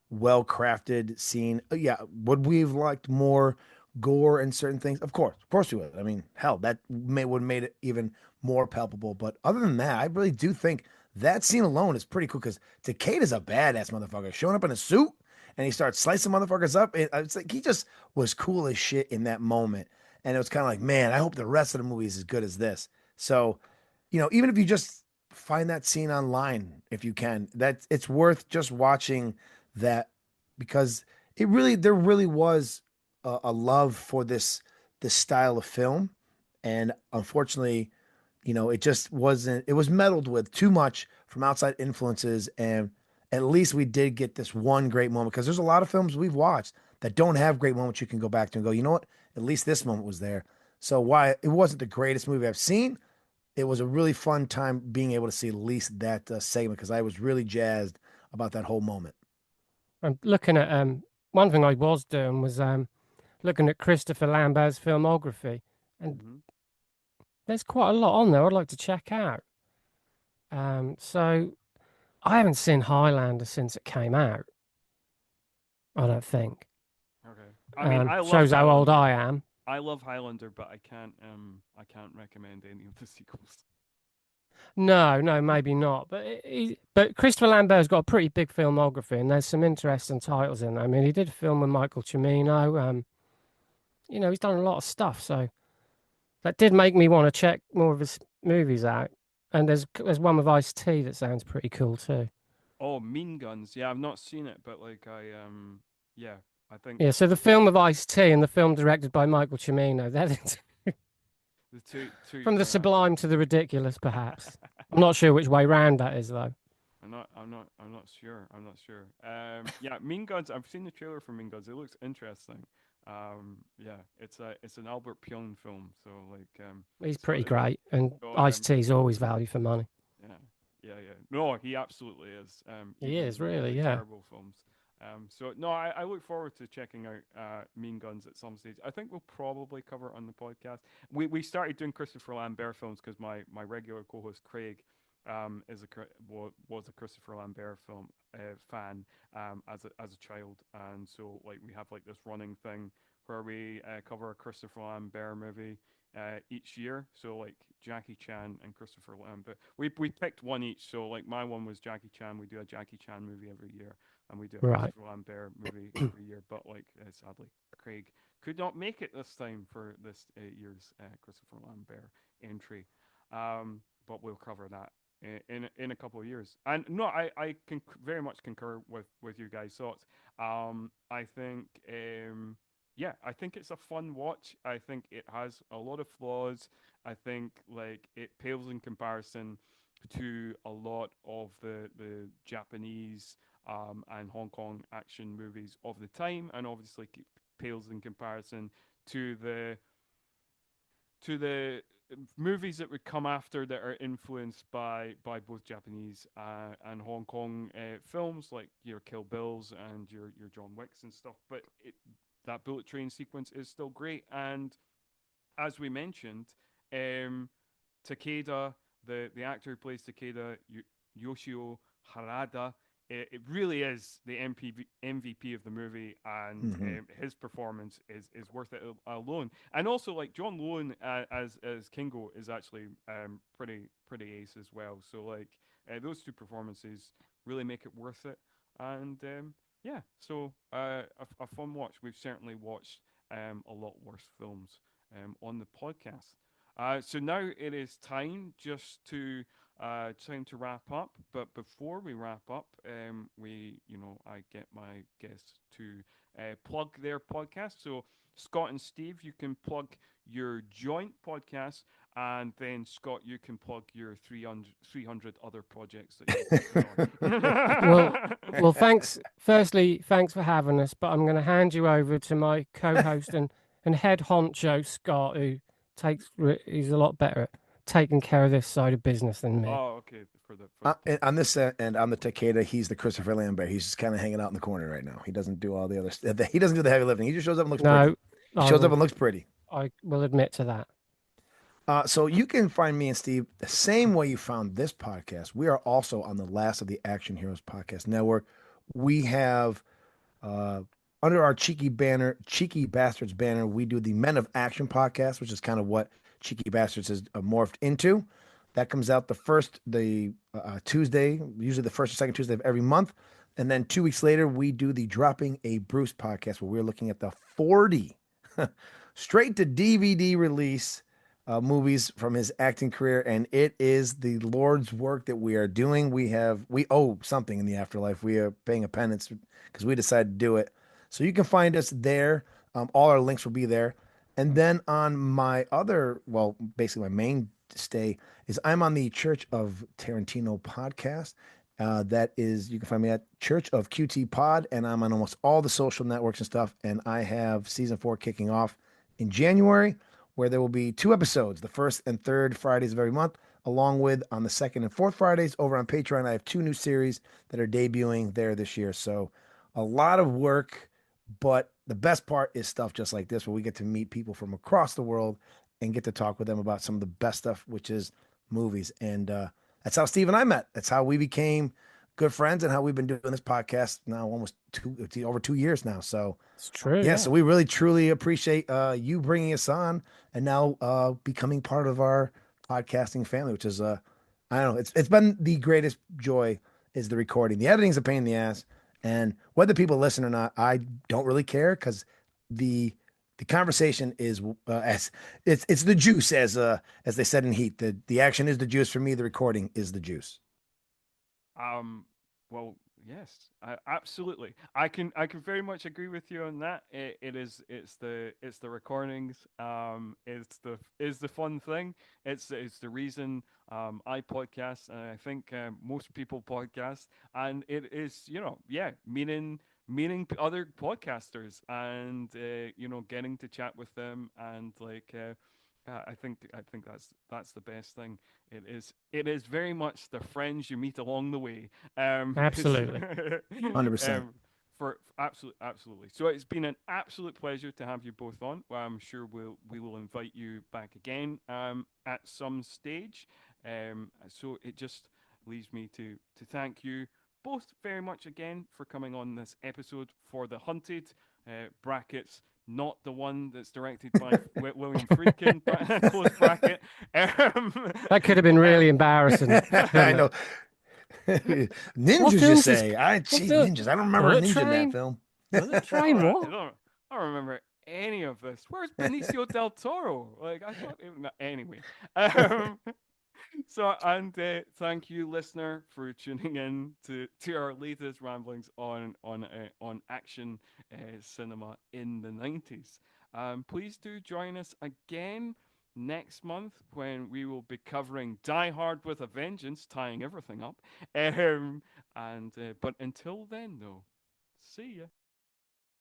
well crafted scene. Yeah, would we have liked more gore and certain things? Of course we would. I mean, hell, would have made it even more palpable. But other than that, I really do think that scene alone is pretty cool because Takeda's a badass motherfucker showing up in a suit and he starts slicing motherfuckers up. It's like he just was cool as shit in that moment. And it was kind of like, man, I hope the rest of the movie is as good as this. So, even if you just find that scene online, if you can, that it's worth just watching that because there really was a love for this style of film, and unfortunately, it just wasn't. It was meddled with too much from outside influences, and at least we did get this one great moment because there's a lot of films we've watched that don't have great moments you can go back to and go, you know what? At least this moment was there. So why it wasn't the greatest movie I've seen, it was a really fun time being able to see at least that segment because I was really jazzed about that whole moment. And looking at one thing I was doing was looking at Christopher Lambert's filmography, and Hmm. there's quite a lot on there I'd like to check out. So I haven't seen Highlander since it came out. I don't think. Okay. I mean, I love Shows how old Highlander. I am. I love Highlander, but I can't recommend any of the sequels. No, no, maybe not. But Christopher Lambert's got a pretty big filmography, and there's some interesting titles in there. I mean, he did a film with Michael Cimino. He's done a lot of stuff, so that did make me want to check more of his movies out. And there's one with Ice-T that sounds pretty cool too. Oh, Mean Guns. Yeah, I've not seen it, but like yeah, I think Yeah, so the film with Ice-T and the film directed by Michael Cimino, that is the two you from the can't have them. sublime to the ridiculous, perhaps. I'm not sure which way round that is, though. I'm not sure. I'm not sure. Yeah, Mean Guns. I've seen the trailer for Mean Guns. It looks interesting. Yeah, it's an Albert Pyun film. So like, He's so pretty great, and so Ice-T's always value for money. yeah, yeah. No, he absolutely is. He Even is in really, really yeah. terrible films. So no, I look forward to checking out Mean Guns at some stage. I think we'll probably cover it on the podcast. We started doing Christopher Lambert films because my regular co-host Craig was a Christopher Lambert film fan as a child, and so like we have like this running thing where we cover a Christopher Lambert movie each year. So like Jackie Chan and Christopher Lambert. We picked one each. So like my one was Jackie Chan. We do a Jackie Chan movie every year, and we do a Right. Christopher Lambert movie every year. But like sadly, Craig could not make it this time for this year's Christopher Lambert entry. But we'll cover that in a couple of years. And no, I can very much concur with you guys' thoughts. I think yeah, I think it's a fun watch. I think it has a lot of flaws. I think like it pales in comparison to a lot of the Japanese and Hong Kong action movies of the time, and obviously it pales in comparison to the movies that would come after that are influenced by both Japanese and Hong Kong films, like your Kill Bills and your John Wicks and stuff. But that bullet train sequence is still great, and as we mentioned, um, Takeda, the actor who plays Takeda, Yoshio Harada, it really is the MVP of the movie, and Hmm. his performance is worth it alone. And also, like John Lone as Kingo is actually pretty ace as well. So like those two performances really make it worth it. And yeah, so a fun watch. We've certainly watched a lot worse films on the podcast. So now it is time to wrap up. But before we wrap up, I get my guests to plug their podcast. So Scott and Steve, you can plug your joint podcast, and then Scott, you can plug your 300 other projects that you're working Well, on. well, thanks. Firstly, thanks for having us. But I'm going to hand you over to my co-host and head honcho Scott, who he's a lot better at taking care of this side of business than me. Oh, okay. For the On this end, on the Takeda, he's the Christopher Lambert. He's just kind of hanging out in the corner right now. He doesn't do all the other stuff. He doesn't do the heavy lifting. He just shows up and looks pretty. No, He I shows up will. and looks pretty. I will admit to that. So you can find me and Steve the same way you found this podcast. We are also on the Last of the Action Heroes podcast network. We have uh, under our Cheeky Bastards banner, we do the Men of Action podcast, which is kind of what Cheeky Bastards has morphed into. That comes out the Tuesday, usually the first or second Tuesday of every month. And then 2 weeks later, we do the Dropping a Bruce podcast, where we're looking at the 40 straight to DVD release movies from his acting career. And it is the Lord's work that we are doing. We owe something in the afterlife. We are paying a penance because we decided to do it. So you can find us there. All our links will be there. And then on my basically my mainstay is I'm on the Church of Tarantino podcast. That is, you can find me at Church of QT Pod, and I'm on almost all the social networks and stuff. And I have season 4 kicking off in January, where there will be 2 episodes, the first and third Fridays of every month, along with on the second and fourth Fridays over on Patreon. I have 2 new series that are debuting there this year. So a lot of work, but the best part is stuff just like this, where we get to meet people from across the world and get to talk with them about some of the best stuff, which is movies. And that's how Steve and I met. That's how we became good friends, and how we've been doing this podcast now almost over 2 years now. So It's true. yeah, Yeah. so we really truly appreciate you bringing us on and now becoming part of our podcasting family, which is I don't know, it's been the greatest joy. Is the recording. The editing's a pain in the ass, and whether people listen or not, I don't really care, because the the conversation is as it's the juice, as they said in Heat. The action is the juice for me. The recording is the juice. Um, well, yes, absolutely. I can very much agree with you on that. It's the recordings. Is the fun thing. It's the reason I podcast, and I think most people podcast, and it is, yeah, other podcasters, and getting to chat with them, and like I think that's the best thing. It is very much the friends you meet along the way. Absolutely. 100%. For absolutely. So it's been an absolute pleasure to have you both on. Well, I'm sure we will invite you back again at some stage. So it just leaves me to thank you both very much again for coming on this episode for The Hunted, brackets, not the one that's directed by William Friedkin, close bracket. That could have been really embarrassing, I couldn't know. it? What Ninjas, you films is say? what Geez, film? ninjas. I don't remember a Bullet ninja in that Train? film. Bullet I Train? don't, What? I don't remember any of this. Where's Benicio del Toro? Like I thought. Anyway, so and thank you, listener, for tuning in to our latest ramblings on action cinema in the 90s. Please do join us again next month when we will be covering Die Hard with a Vengeance, tying everything up. And but until then, though, see ya.